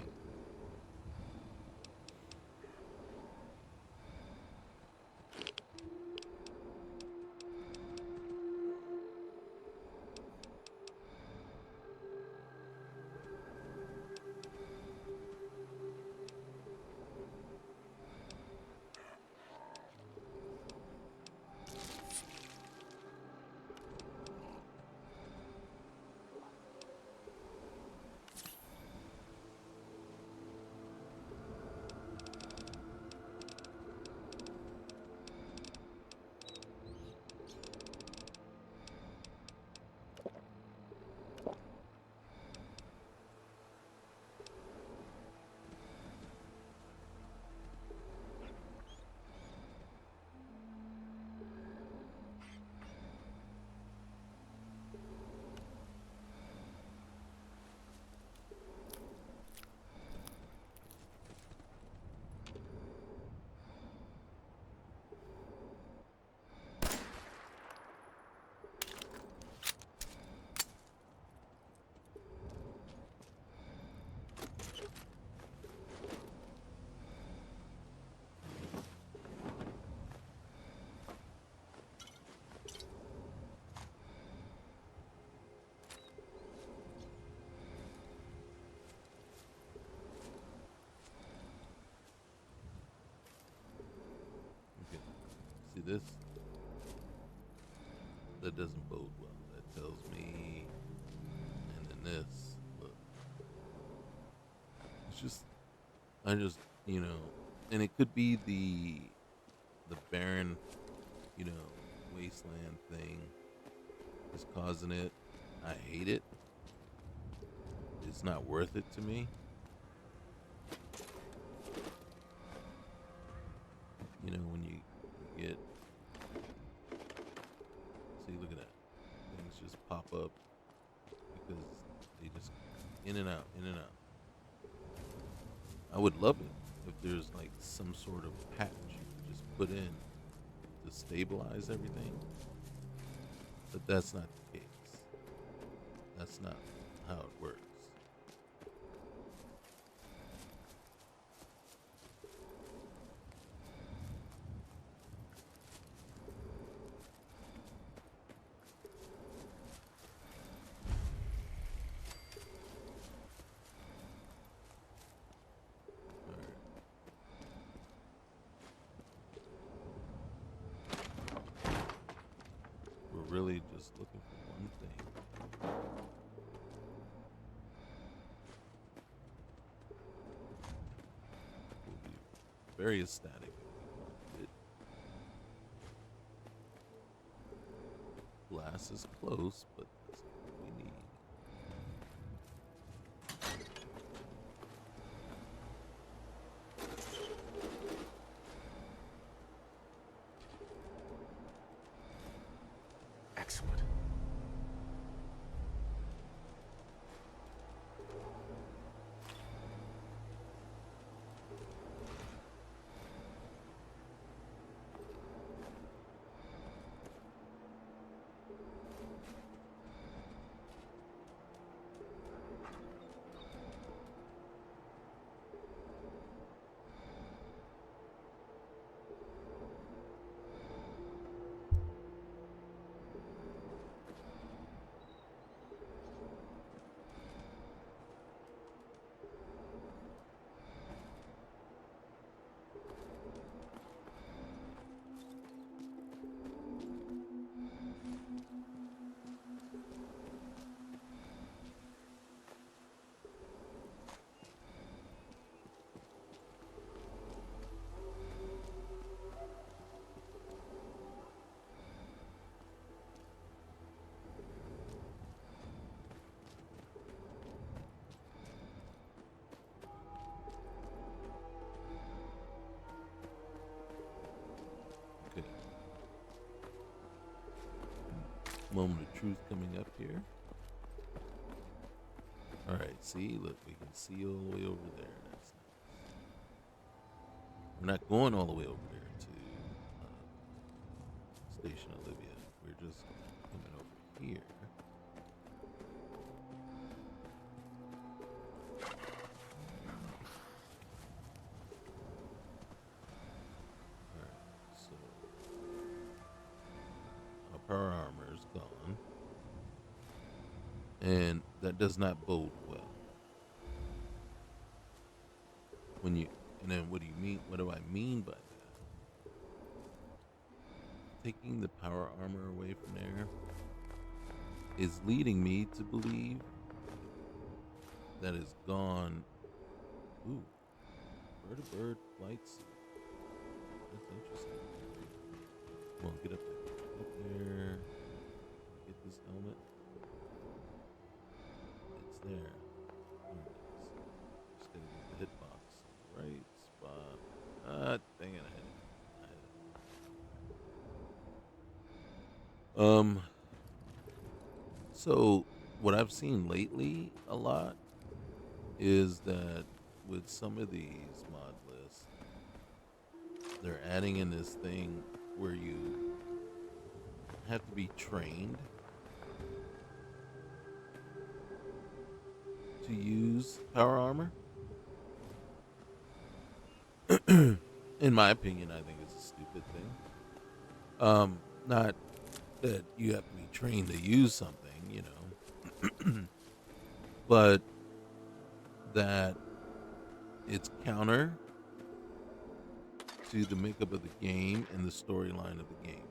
this, that doesn't bode well. That tells me, and then this, look, it's just, I just, and it could be the barren, you know, wasteland thing is causing it. I hate it. It's not worth it to me. When you get, see, look at that. Things just pop up because they just in and out, in and out. I would love it if there's like some sort of patch you could just put in to stabilize everything. But that's not the case. That's not how it works. We're really just looking for one thing. We'll be very ecstatic if we find it. Glass is close, but that's not what we need. Excellent. Okay. Moment of truth coming up here. Alright, see, look, we can see all the way over there. That's nice. We're not going all the way over there to Station Olivia. We're just coming over here. Alright, so our power armor is gone. And that does not bode well. And then what do you mean? What do I mean by that? Taking the power armor away from there is leading me to believe that it's gone. Ooh, bird flight suit. That's interesting. Come on, get up there. Up there. Get this helmet. It's there. There it is. Just gotta get the hitbox in the right spot. Ah, dang it, I hit it. So what I've seen lately a lot is that with some of these mod lists, they're adding in this thing where you have to be trained to use power armor. In my opinion, I think it's a stupid thing. Not that you have to be trained to use something, but that it's counter to the makeup of the game and the storyline of the game.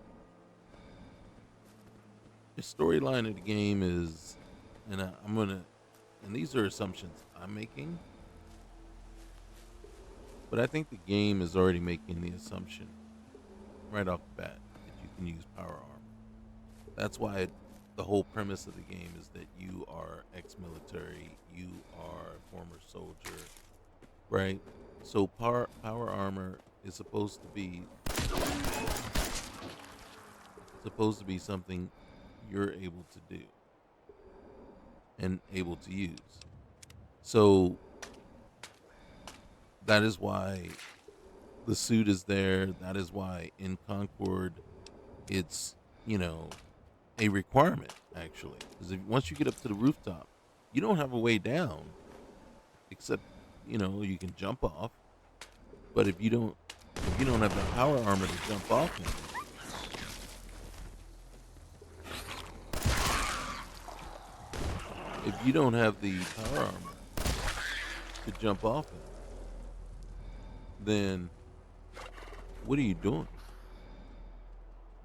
The storyline of the game is, and and these are assumptions I'm making, but I think the game is already making the assumption right off the bat that you can use power armor. That's why the whole premise of the game is that you are ex-military, you are a former soldier, right? So power armor is supposed to be something you're able to do and able to use. So that is why the suit is there. That is why in Concord it's, a requirement actually. Because once you get up to the rooftop, you don't have a way down except, you can jump off. But if you don't have the power armor to jump off in, if you don't have the power armor to jump off in, then what are you doing?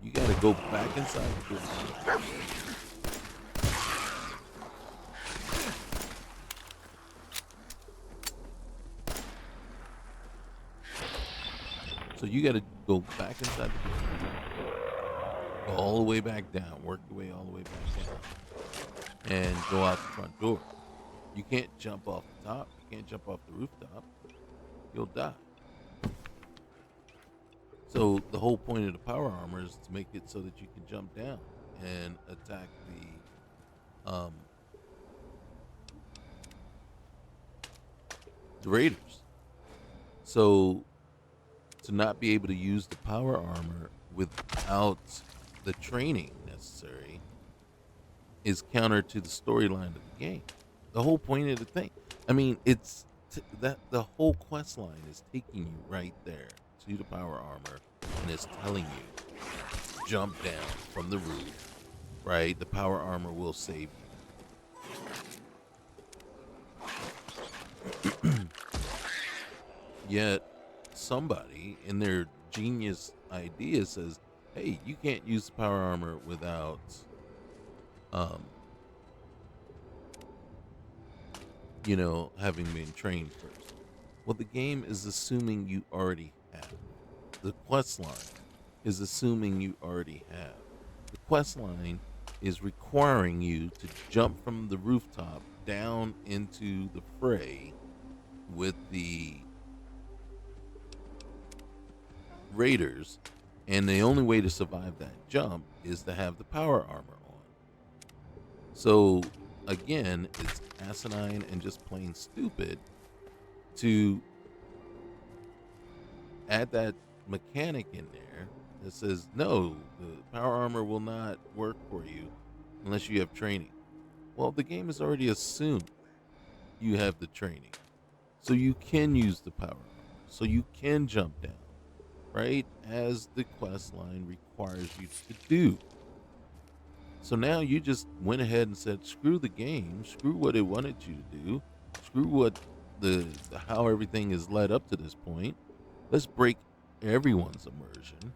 You got to go back inside the building. So you got to go back inside the building, go all the way back down, work your way all the way back down, and go out the front door. You can't jump off the top. You can't jump off the rooftop. You'll die. So the whole point of the power armor is to make it so that you can jump down and attack the raiders. So to not be able to use the power armor without the training necessary is counter to the storyline of the game. The whole point of the thing. I mean, that the whole quest line is taking you right there to the power armor and it's telling you jump down from the roof, right? The power armor will save you. Yet somebody in their genius idea says, hey, you can't use the power armor without having been trained first. Well, the game is assuming you already have. The quest line is assuming you already have. The quest line is requiring you to jump from the rooftop down into the fray with the raiders, and the only way to survive that jump is to have the power armor on. So again, it's asinine and just plain stupid to add that mechanic in there that says no, the power armor will not work for you unless you have training. Well, the game has already assumed you have the training, so you can use the power armor, so you can jump down, right, as the quest line requires you to do. So now you just went ahead and said, screw the game, screw what it wanted you to do, screw what how everything is led up to this point. Let's break everyone's immersion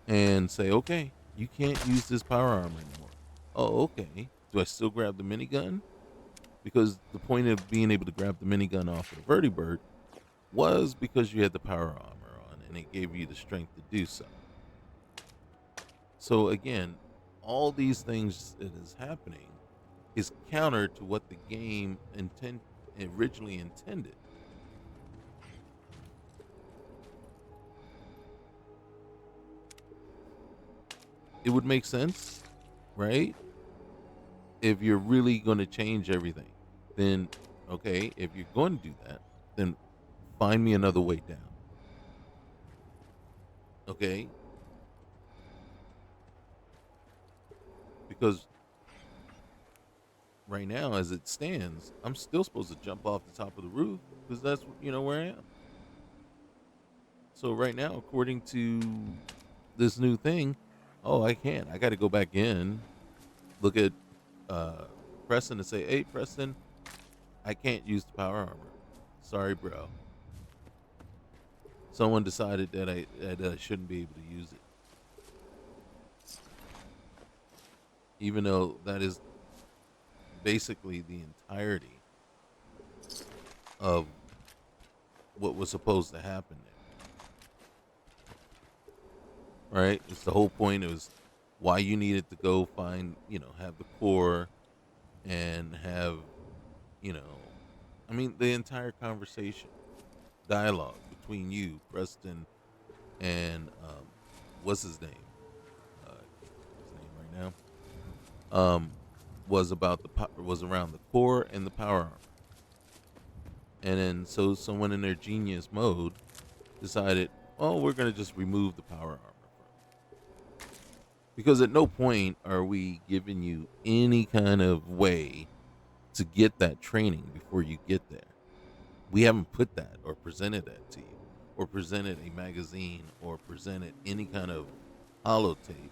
and say, okay, you can't use this power armor anymore. Oh, okay. Do I still grab the minigun? Because the point of being able to grab the minigun off of the vertibird was because you had the power armor on and it gave you the strength to do so. So again, all these things that is happening is counter to what the game originally intended. It would make sense, right? If you're really going to change everything, then okay, if you're going to do that, then find me another way down. Okay? Because right now, as it stands, I'm still supposed to jump off the top of the roof because that's where I am. So right now, according to this new thing, oh, I can't. I got to go back in, look at Preston and say, hey, Preston, I can't use the power armor. Sorry, bro. someone decided that I shouldn't be able to use it, even though that is basically the entirety of what was supposed to happen there, right? It's the whole point. It was why you needed to go find, have the core and have, you know, I mean, the entire conversation, dialogue between you, Preston, and what's his name? His name right now. Was about was around the core and the power armor, and then so someone in their genius mode decided, oh, we're gonna just remove the power armor from it. Because at no point are we giving you any kind of way to get that training before you get there. We haven't put that or presented that to you, or presented a magazine, or presented any kind of holotape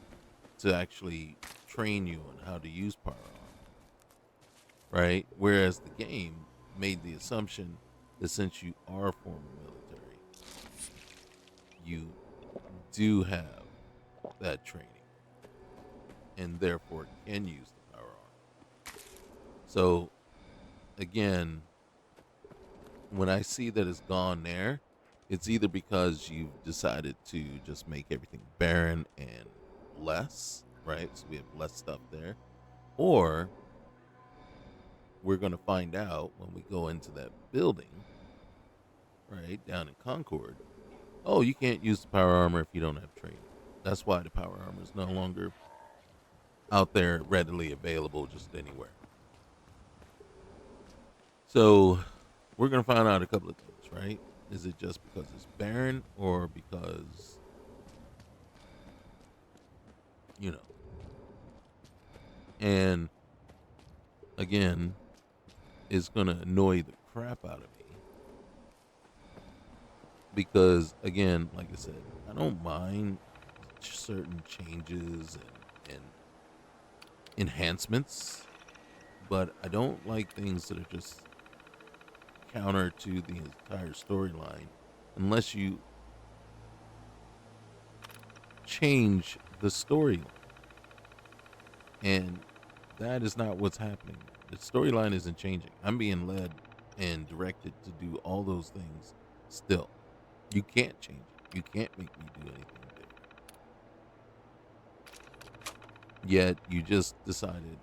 to actually train you on how to use power armor, right? Whereas the game made the assumption that since you are former military, you do have that training and therefore can use the power armor. So again, when I see that it's gone there, it's either because you've decided to just make everything barren and less, right? So we have less stuff there. Or we're going to find out when we go into that building, right, down in Concord. Oh, you can't use the power armor if you don't have training. That's why the power armor is no longer out there readily available just anywhere. So we're going to find out a couple of things, right? Is it just because it's barren, or because, you know, and again, it's going to annoy the crap out of me because, again, like I said, I don't mind certain changes and enhancements, but I don't like things that are just counter to the entire storyline unless you change the storyline. And that is not what's happening. The storyline isn't changing. I'm being led and directed to do all those things still. You can't change it. You can't make me do anything different. Yet you just decided,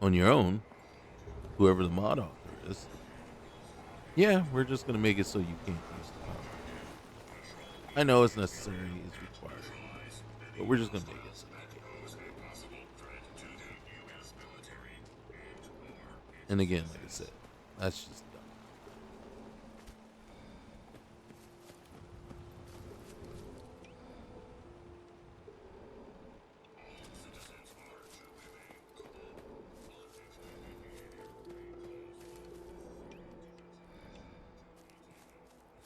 on your own, whoever the mod author is, yeah, we're just going to make it so you can't use the power. I know it's necessary, it's required, but we're just going to make it so you can't. And again, like I said, that's just dumb.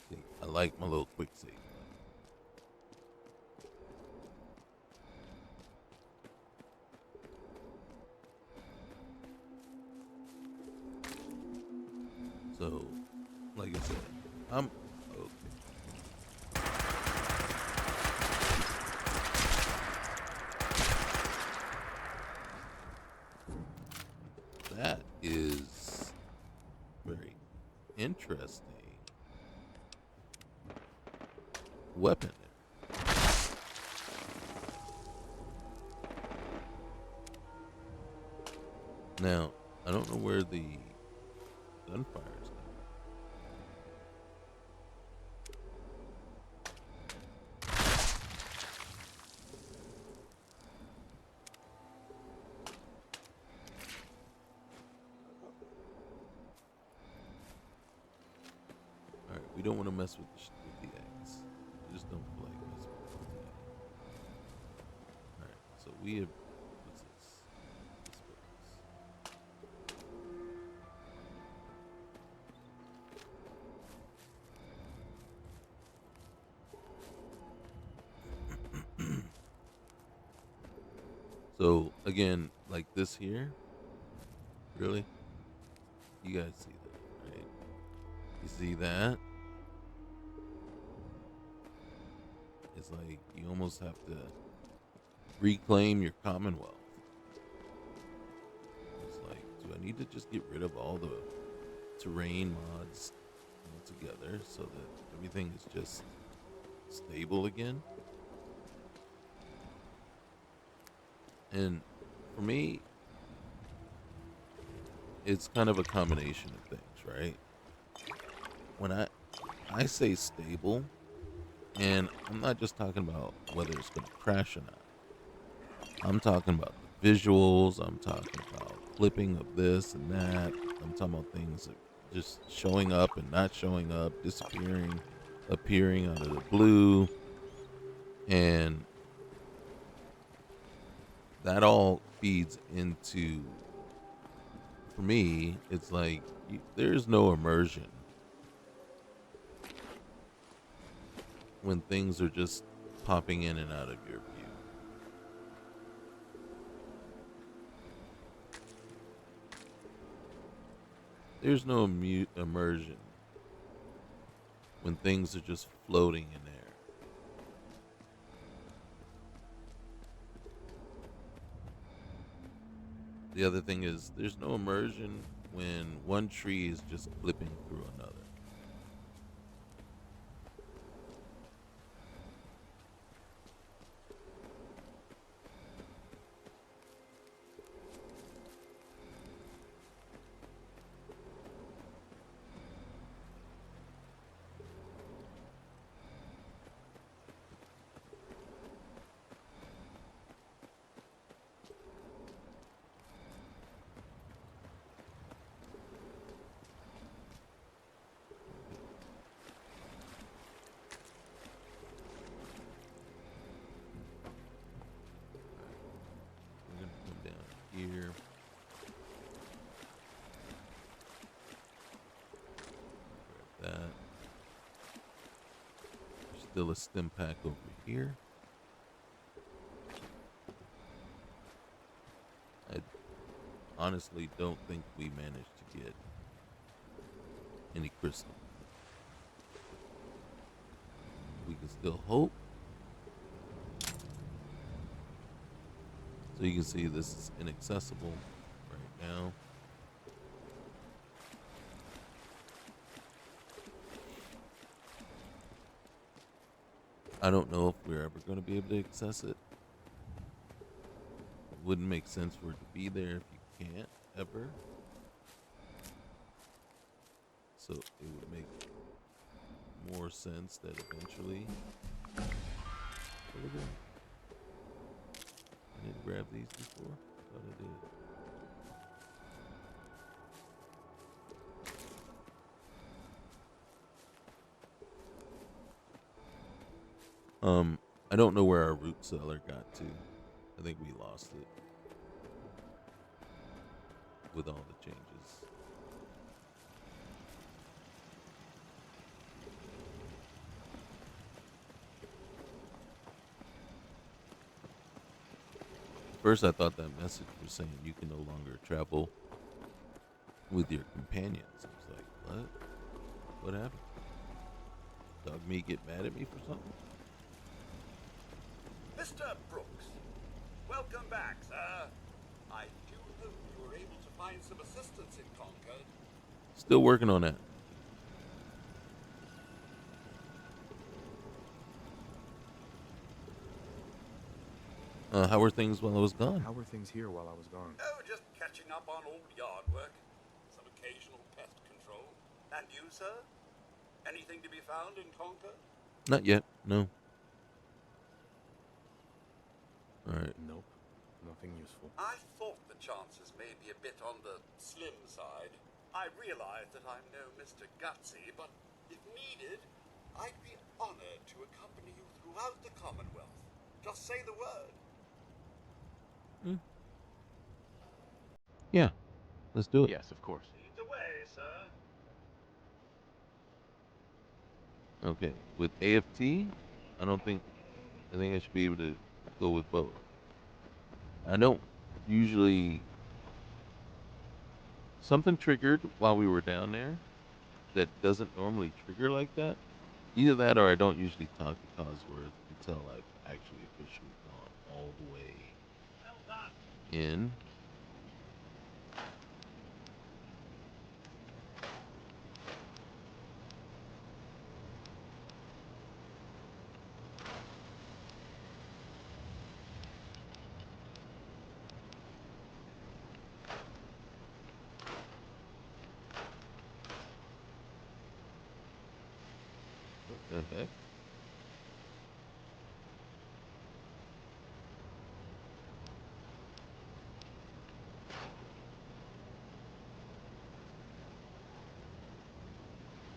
See, I like my little quick save button. So, like I said, I'm okay. That is very interesting weapon. Now, I don't know where the gunfire is coming. All right, we don't want to mess with the eggs. I just don't feel like messing with the egg. All right, so we have, what's this? This business. So again, like this here, really, you guys see that, right? You see that? It's like you almost have to reclaim your Commonwealth. It's like, do I need to just get rid of all the terrain mods altogether so that everything is just stable again? And for me, it's kind of a combination of things, right? When I say stable, and I'm not just talking about whether it's going to crash or not. I'm talking about the visuals. I'm talking about clipping of this and that. I'm talking about things that just showing up and not showing up, disappearing, appearing out of the blue, and that all feeds into. For me, it's like there's no immersion when things are just popping in and out of your view. There's no immersion when things are just floating in air. The other thing is there's no immersion when one tree is just clipping through another. We're gonna come down here. Grab that. There's still a stim pack over here. I honestly don't think we managed to get any crystal. We can still hope. So you can see this is inaccessible right now. I don't know if we're ever going to be able to access it. It wouldn't make sense for it to be there if you can't ever. So it would make more sense that eventually. Oh, look at that. I didn't grab these before. Thought I did. I don't know where our root cellar got to. I think we lost it with all the changes. First, I thought that message was saying you can no longer travel with your companions. I was like, what? What happened? Dog me get mad at me for something? Mr. Brooks, welcome back, sir. I do hope you were able to find some assistance in Concord. Still working on that. How were things while I was gone? How were things here while I was gone? Oh, just catching up on old yard work, some occasional pest control. And you, sir? Anything to be found in Concord? Not yet. No. All right. Nope. Nothing useful. I thought the chances may be a bit on the slim side. I realize that I'm no Mr. Gutsy, but if needed, I'd be honored to accompany you throughout the Commonwealth. Just say the word. Yeah. Let's do it. Yes, of course. Lead the way, sir. Okay. With AFT, I think I should be able to go with both. I don't usually. Something triggered while we were down there that doesn't normally trigger like that. Either that or I don't usually talk to Cosworth until I've actually officially gone all the way in. What the heck?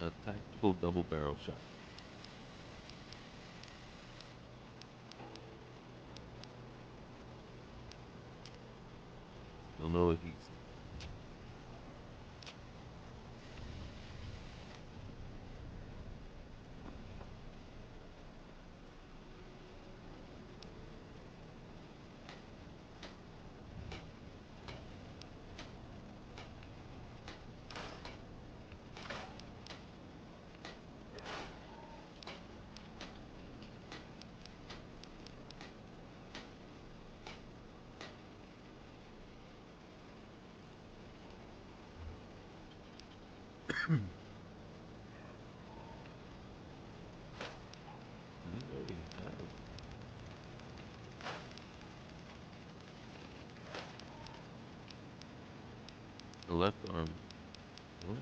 A tactical double barrel shot. Still no adhesive. There you have it. The left arm. What?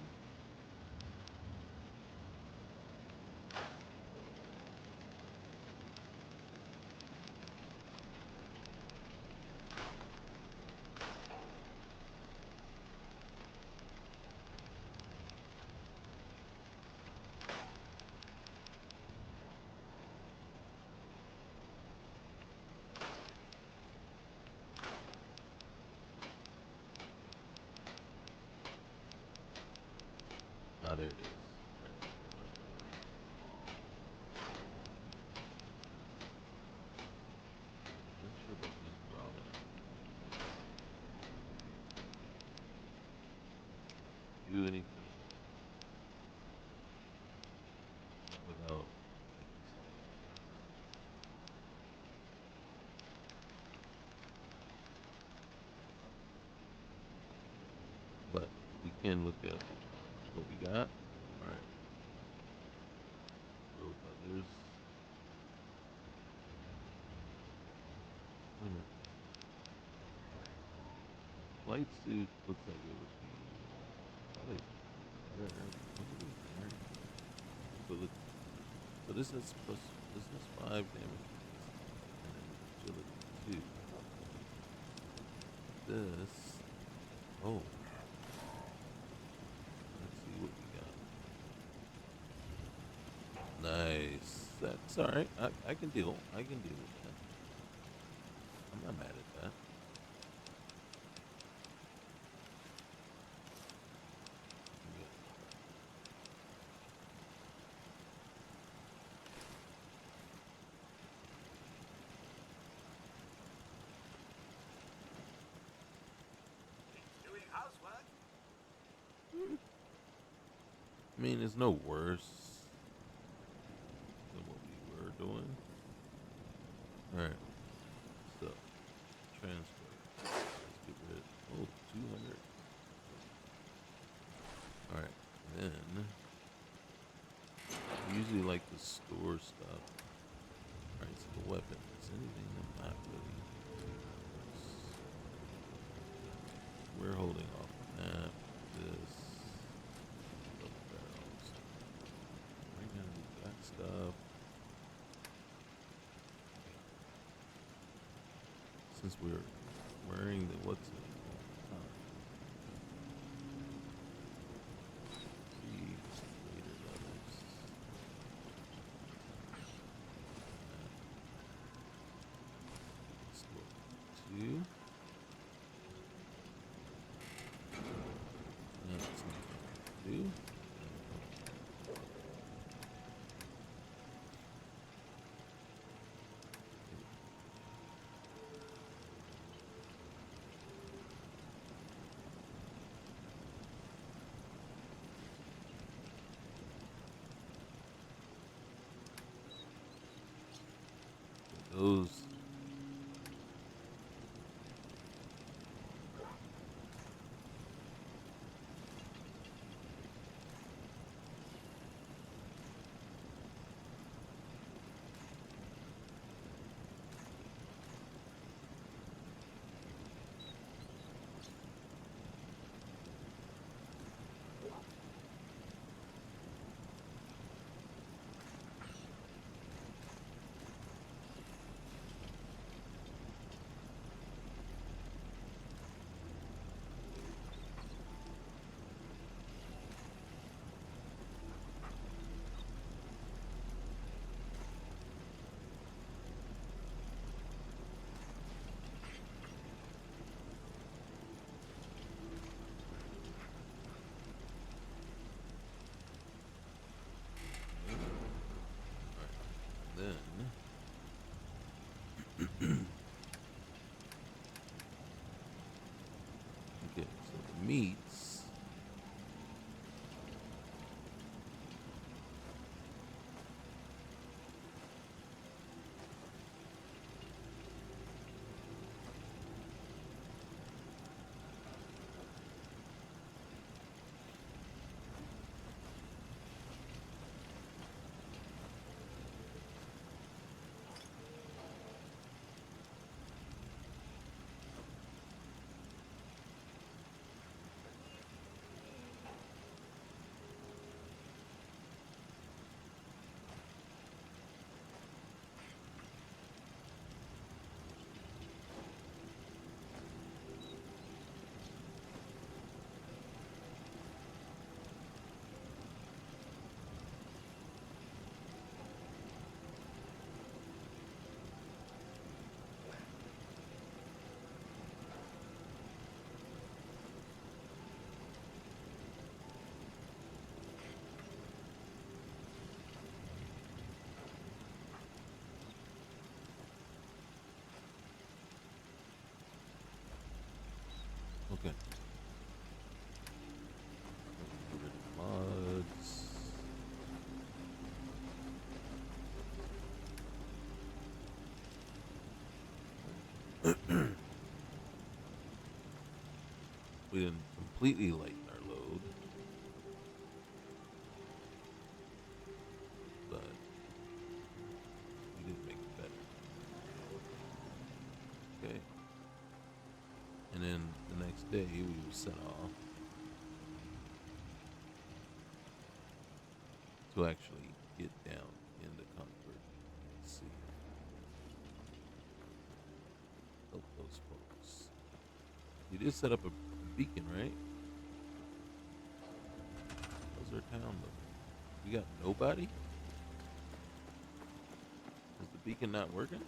Ah, there it is. Not sure about this problem. Do anything without. But we can look at what we got. Alright. Road others. Wait a minute. Flight suit looks like it would be probably better. What are we wearing? Ability. So this is plus, this is 5 damage. And then agility 2. This. Oh. Let's see what we got. Nice. That's alright. I can deal. I can deal with that. I'm not mad at that. Doing housework? I mean, it's no worse than what we were doing. Alright. So, transfer. Let's get rid. Oh, 200. Alright. Then, I usually like to store stuff. Alright, so the weapons. Anything I'm not really. We're holding off on that. This. Double barrels. Right now we got stuff. Since we're wearing the what's it? These later levels. Let's go 2. That's not 2. those. Then okay, so the meats. Okay. Get rid of mods. We didn't completely lighten our load, but we did make it better. Okay. And then the next day we will set off to actually get down into comfort. Let's see. Help those folks. You did set up a beacon, right? How's our town looking? We got nobody? Is the beacon not working?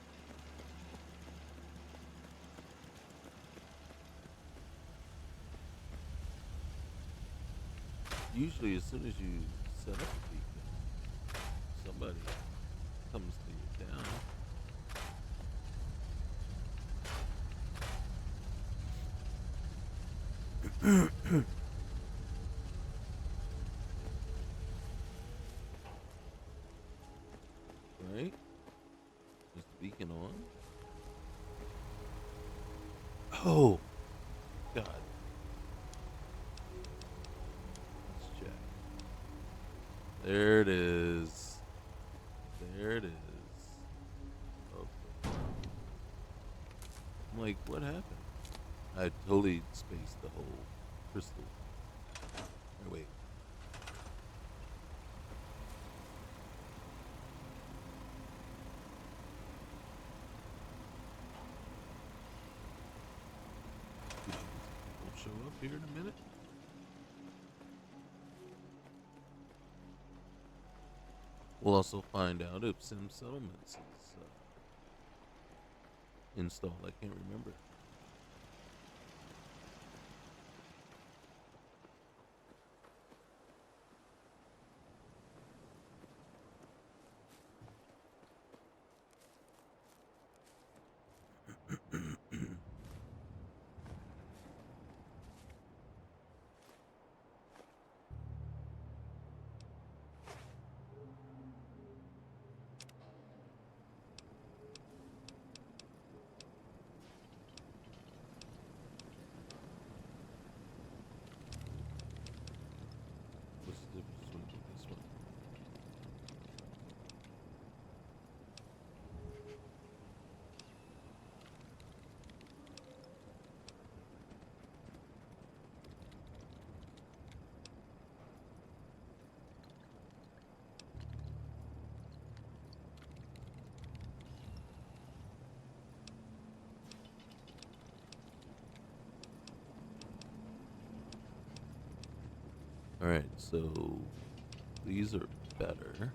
Usually as soon as you set up a beacon, somebody comes to your town. Right? Is the beacon on? Oh, God. Let's check. There it is. There it is. Okay. I'm like, what happened? I totally spaced the whole crystal. Or wait. We'll show up here in a minute. We'll also find out if Sim Settlements is installed. I can't remember. All right, so these are better.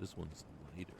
This one's lighter.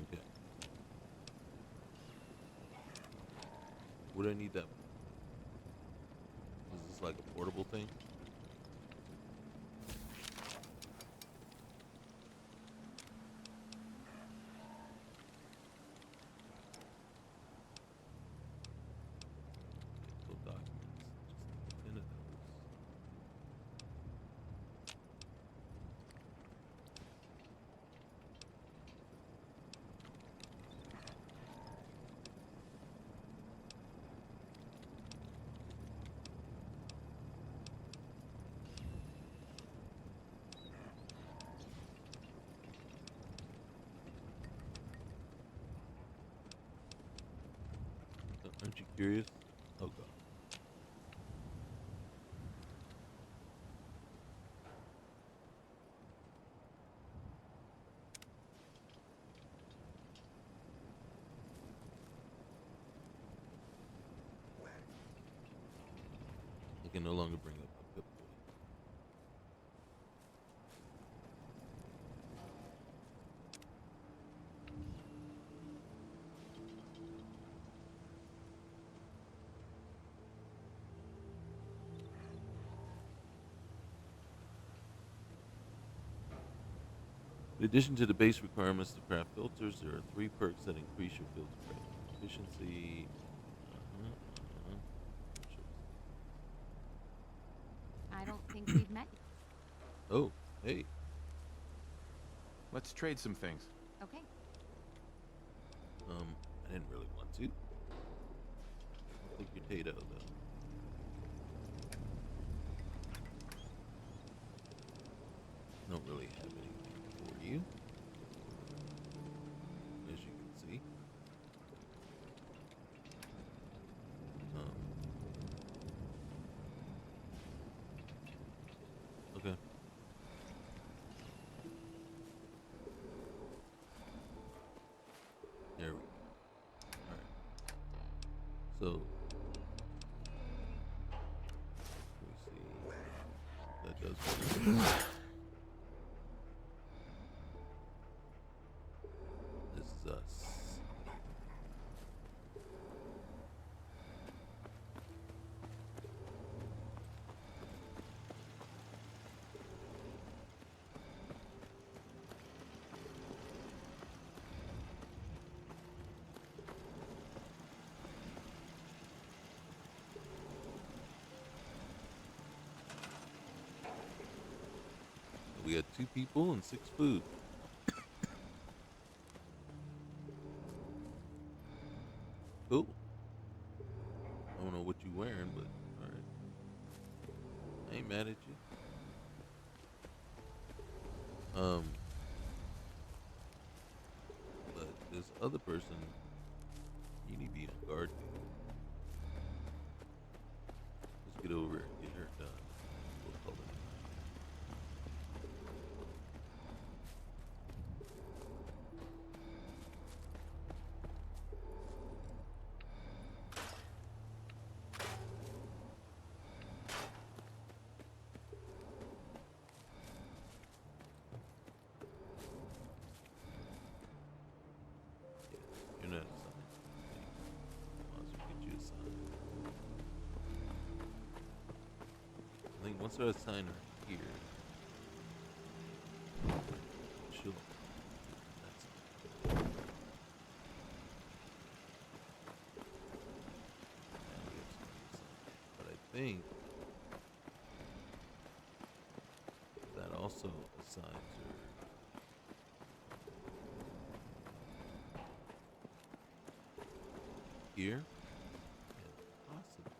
Okay. Would I need that? Is this like a portable thing? Full documents. Just 10 of those. Aren't you curious? Oh god. I can no longer bring up a Pip Boy. In addition to the base requirements to craft filters, there are 3 perks that increase your filter crafting efficiency. I don't think we've met yet. Oh, hey. Let's trade some things. Okay. I didn't really want to. I'll take your potato though. Don't really have anything for you, as you can see. Okay. There we go. Alright. So, let me see. That does work. This is us. We got 2 people and 6 food. Cool. I don't know what you wearing, but alright. I ain't mad at you. But this other person, you need to be on guard, dude. Let's get over and get her done. We'll call it a night. once I assign her here, she'll. That's but I think that also assigns her here and possibly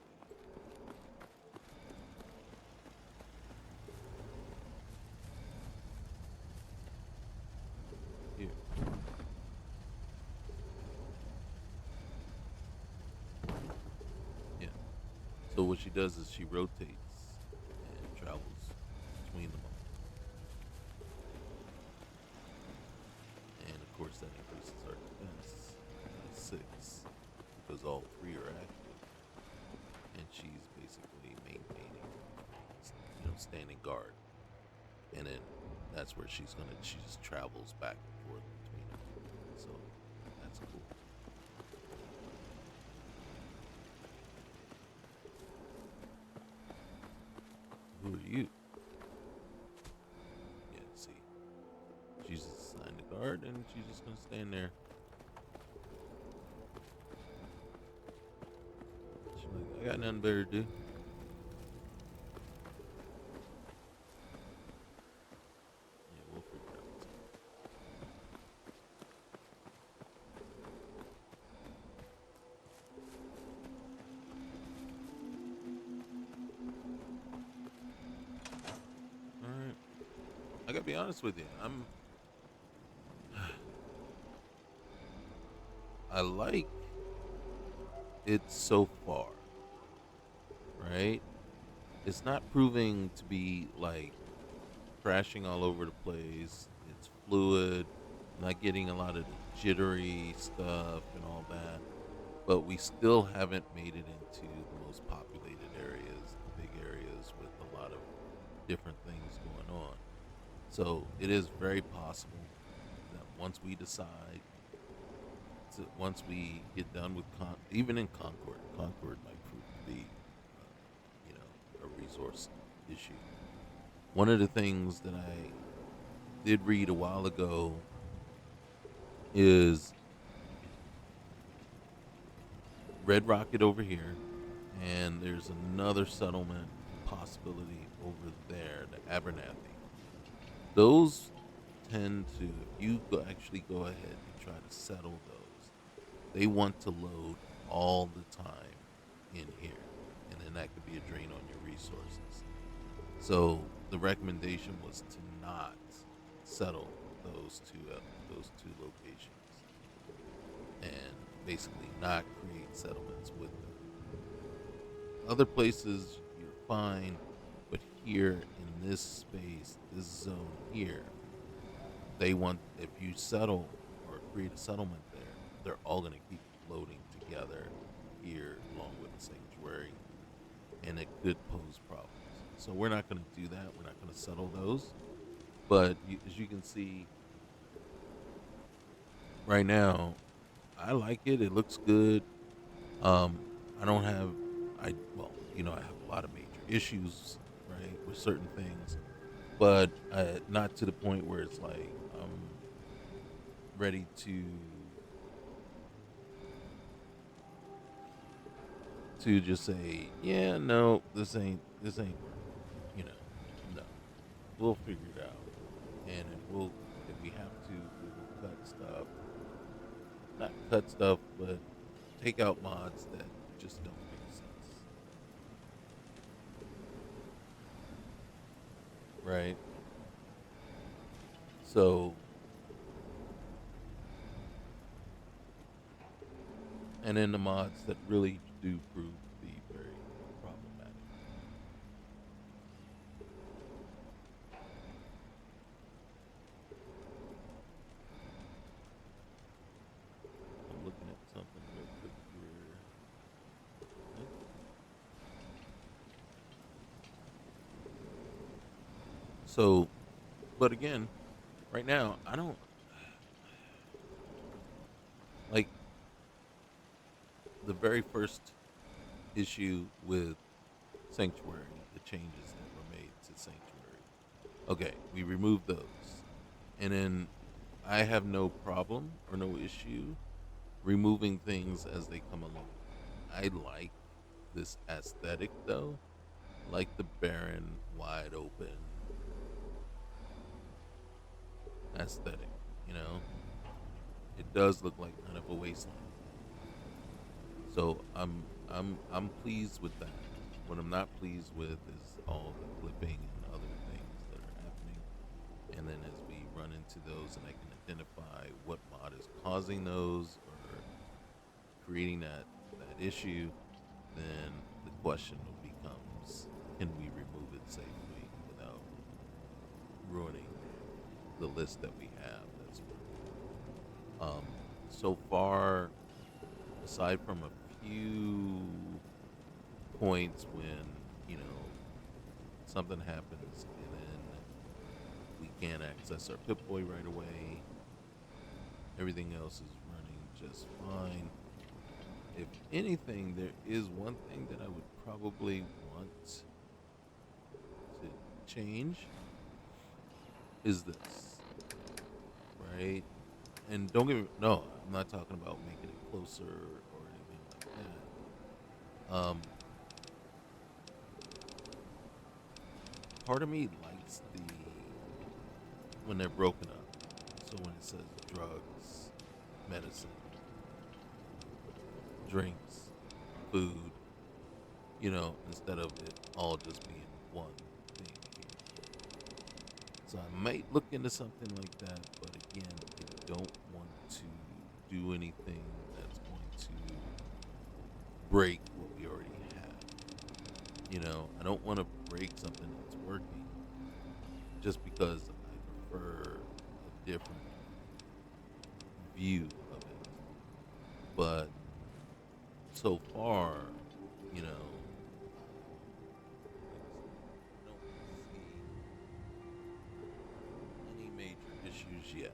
here. Yeah. So what she does is she rotates and travels between them all. And of course that increases our defense by 6 because all 3 are active. And she's basically maintaining, standing guard. And then that's where she just travels back and forth between them. So that's cool. Who are you? Yeah, see. She's assigned a guard and she's just gonna stand there. She's like, I got nothing better to do. Yeah, we'll figure it out. Alright. I gotta be honest with you. I like it so far, right? It's not proving to be like crashing all over the place. It's fluid, not getting a lot of the jittery stuff and all that. But we still haven't made it into the most populated areas, the big areas with a lot of different things going on. So it is very possible that once we decide once we get done with even in Concord might prove to be, a resource issue. One of the things that I did read a while ago is Red Rocket over here, and there's another settlement possibility over there, the Abernathy. Those tend to, if you actually go ahead and try to settle those, they want to load all the time in here, and then that could be a drain on your resources. So the recommendation was to not settle those two locations, and basically not create settlements with them. Other places you're fine, but here in this space, this zone here, they want, if you settle or create a settlement there, they're all going to keep loading together here along with the sanctuary, and it could pose problems. So we're not going to do that. We're not going to settle those. But as you can see right now, I like it. It looks good. I don't have, I have a lot of major issues, right, with certain things, but not to the point where it's like I'm ready to just say, yeah, no, this ain't working. No, we'll figure it out, and if we have to, we will not cut stuff, but take out mods that just don't make sense, right? So, and then the mods that really do prove to be very problematic. I'm looking at something real quick here. So, but again, right now, I don't like the very first issue with Sanctuary, the changes that were made. sanctuary. Okay, we remove those. And then I have no problem or no issue removing things as they come along. I like this aesthetic though, like the barren, wide open aesthetic, you know? It does look like kind of a wasteland. So I'm pleased with that. What I'm not pleased with is all the clipping and other things that are happening. And then as we run into those and I can identify what mod is causing those or creating that issue, then the question becomes, can we remove it safely without ruining the list that we have that's so far, aside from a few points when, you know, something happens and then we can't access our Pip-Boy right away, everything else is running just fine. If anything, there is one thing that I would probably want to change is this, right? And don't get me, no, I'm not talking about making it closer or anything like that. Part of me likes when they're broken up. So when it says drugs, medicine, drinks, food, you know, instead of it all just being one thing here. So I might look into something like that, but again, I don't want to do anything that's going to break what we already have. You know, I don't want to break something that's working just because I prefer a different view of it. But so far, you know, I don't see any major issues yet.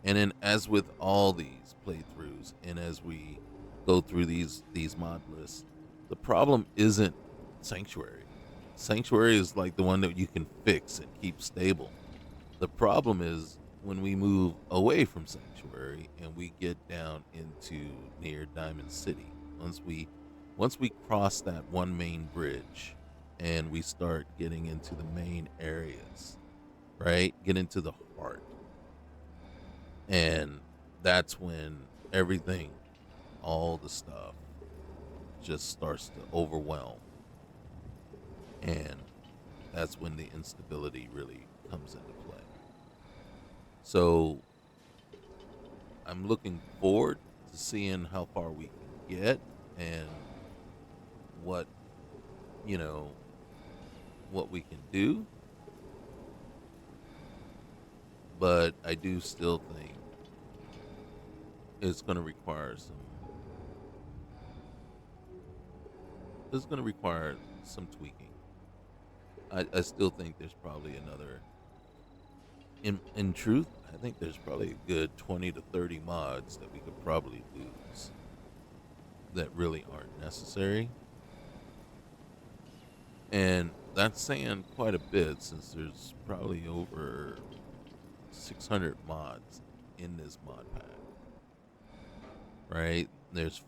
And then, as with all these playthroughs, and as we go through these mod lists, the problem isn't Sanctuary. Sanctuary is like the one that you can fix and keep stable. The problem is when we move away from Sanctuary and we get down into near Diamond City. Once we cross that one main bridge and we start getting into the main areas, right? Get into the heart. And that's when everything, all the stuff, just starts to overwhelm. And that's when the instability really comes into play. So I'm looking forward to seeing how far we can get and what, you know, what we can do. But I do still think it's going to require some tweaking. I still think there's probably another, in truth, I think there's probably a good 20 to 30 mods that we could probably lose that really aren't necessary. And that's saying quite a bit since there's probably over 600 mods in this mod pack. Right? There's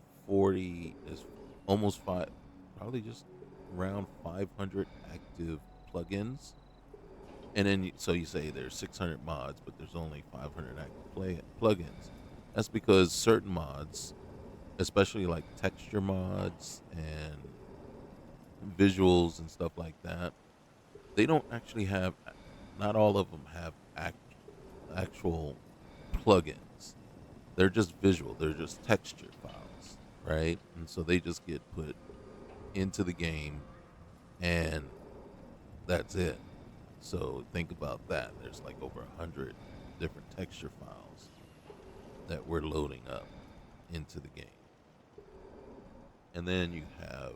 almost probably just around 500 active plugins. And then, so you say there's 600 mods, but there's only 500 active plugins. That's because certain mods, especially like texture mods and visuals and stuff like that, they don't actually have, not all of them have actual plugins. They're just visual, they're just texture files, right? And so they just get put into the game and that's it. So think about that. There's like over 100 different texture files that we're loading up into the game. And then you have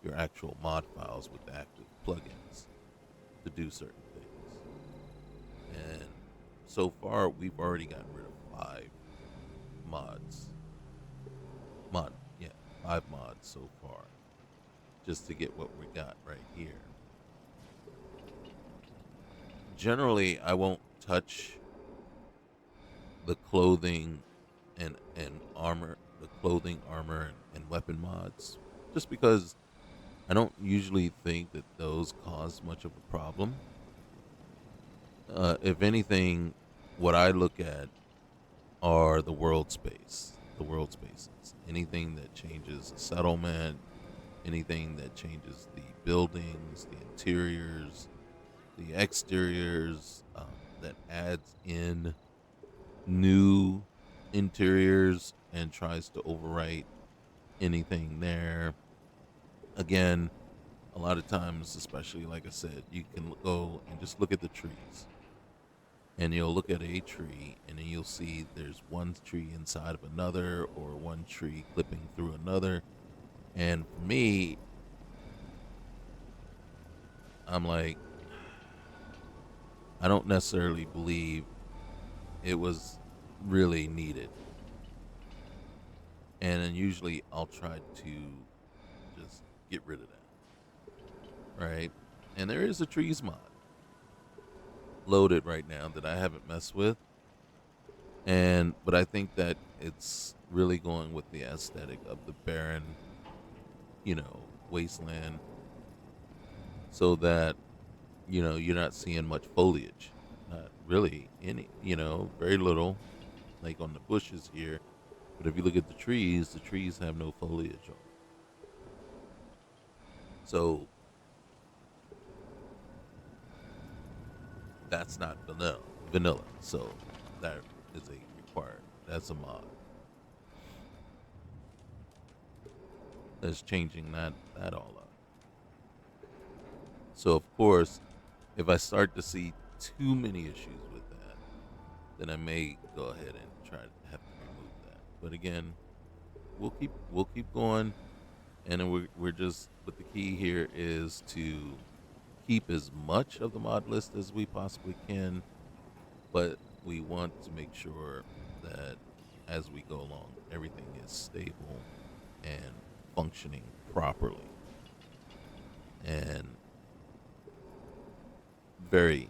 your actual mod files with the active plugins to do certain things. And so far, we've already gotten rid of 5 mods. 5 mods so far. Just to get what we got right here. generally I won't touch the clothing and armor, the clothing, armor, and weapon mods, just because I don't usually think that those cause much of a problem. If anything, what I look at are the world spaces, anything that changes the settlement, anything that changes the buildings, the interiors, the exteriors, that adds in new interiors and tries to overwrite anything there. Again, a lot of times, especially like I said, you can go and just look at the trees. And you'll look at a tree and then you'll see there's one tree inside of another or one tree clipping through another. And for me, I'm like, I don't necessarily believe it was really needed. And then usually I'll try to just get rid of that. Right? And there is a trees mod loaded right now that I haven't messed with. But I think that it's really going with the aesthetic of the barren, wasteland, so that you're not seeing much foliage, not really any, very little, like on the bushes here. But if you look at the trees have no foliage on them. So that's not vanilla. So that is a required. That's a mod. That's changing that all up. So of course, if I start to see too many issues with that, then I may go ahead and try to have to remove that. But again, we'll keep going, and then we're just. But the key here is to keep as much of the mod list as we possibly can, but we want to make sure that as we go along, everything is stable and functioning properly, and very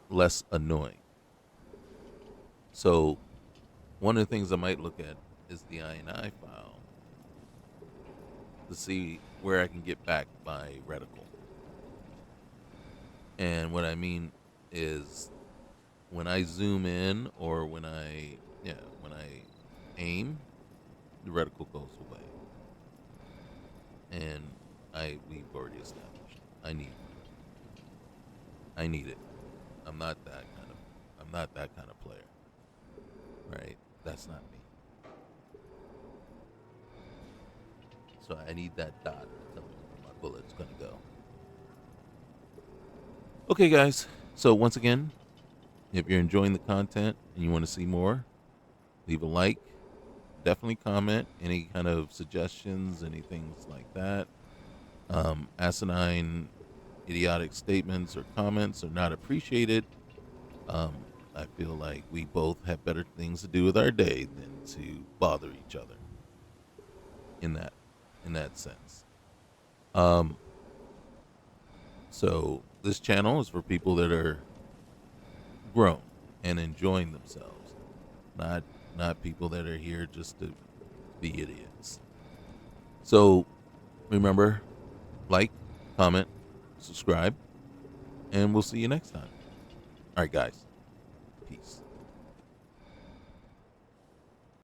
less annoying. So one of the things I might look at is the INI file to see where I can get back my reticle. And what I mean is when I zoom in or when I aim, the reticle goes away. And we've already established I need it. I'm not that kind of player. Right? That's not me. So I need that dot to tell me where my bullet's gonna go. Okay, guys. So once again, if you're enjoying the content and you want to see more, leave a like. Definitely comment any kind of suggestions, anything like that. Asinine, idiotic statements or comments are not appreciated. I feel like we both have better things to do with our day than to bother each other. In that sense. So this channel is for people that are grown and enjoying themselves, not people that are here just to be idiots. So remember, like, comment, subscribe, and we'll see you next time. All right, guys. Peace.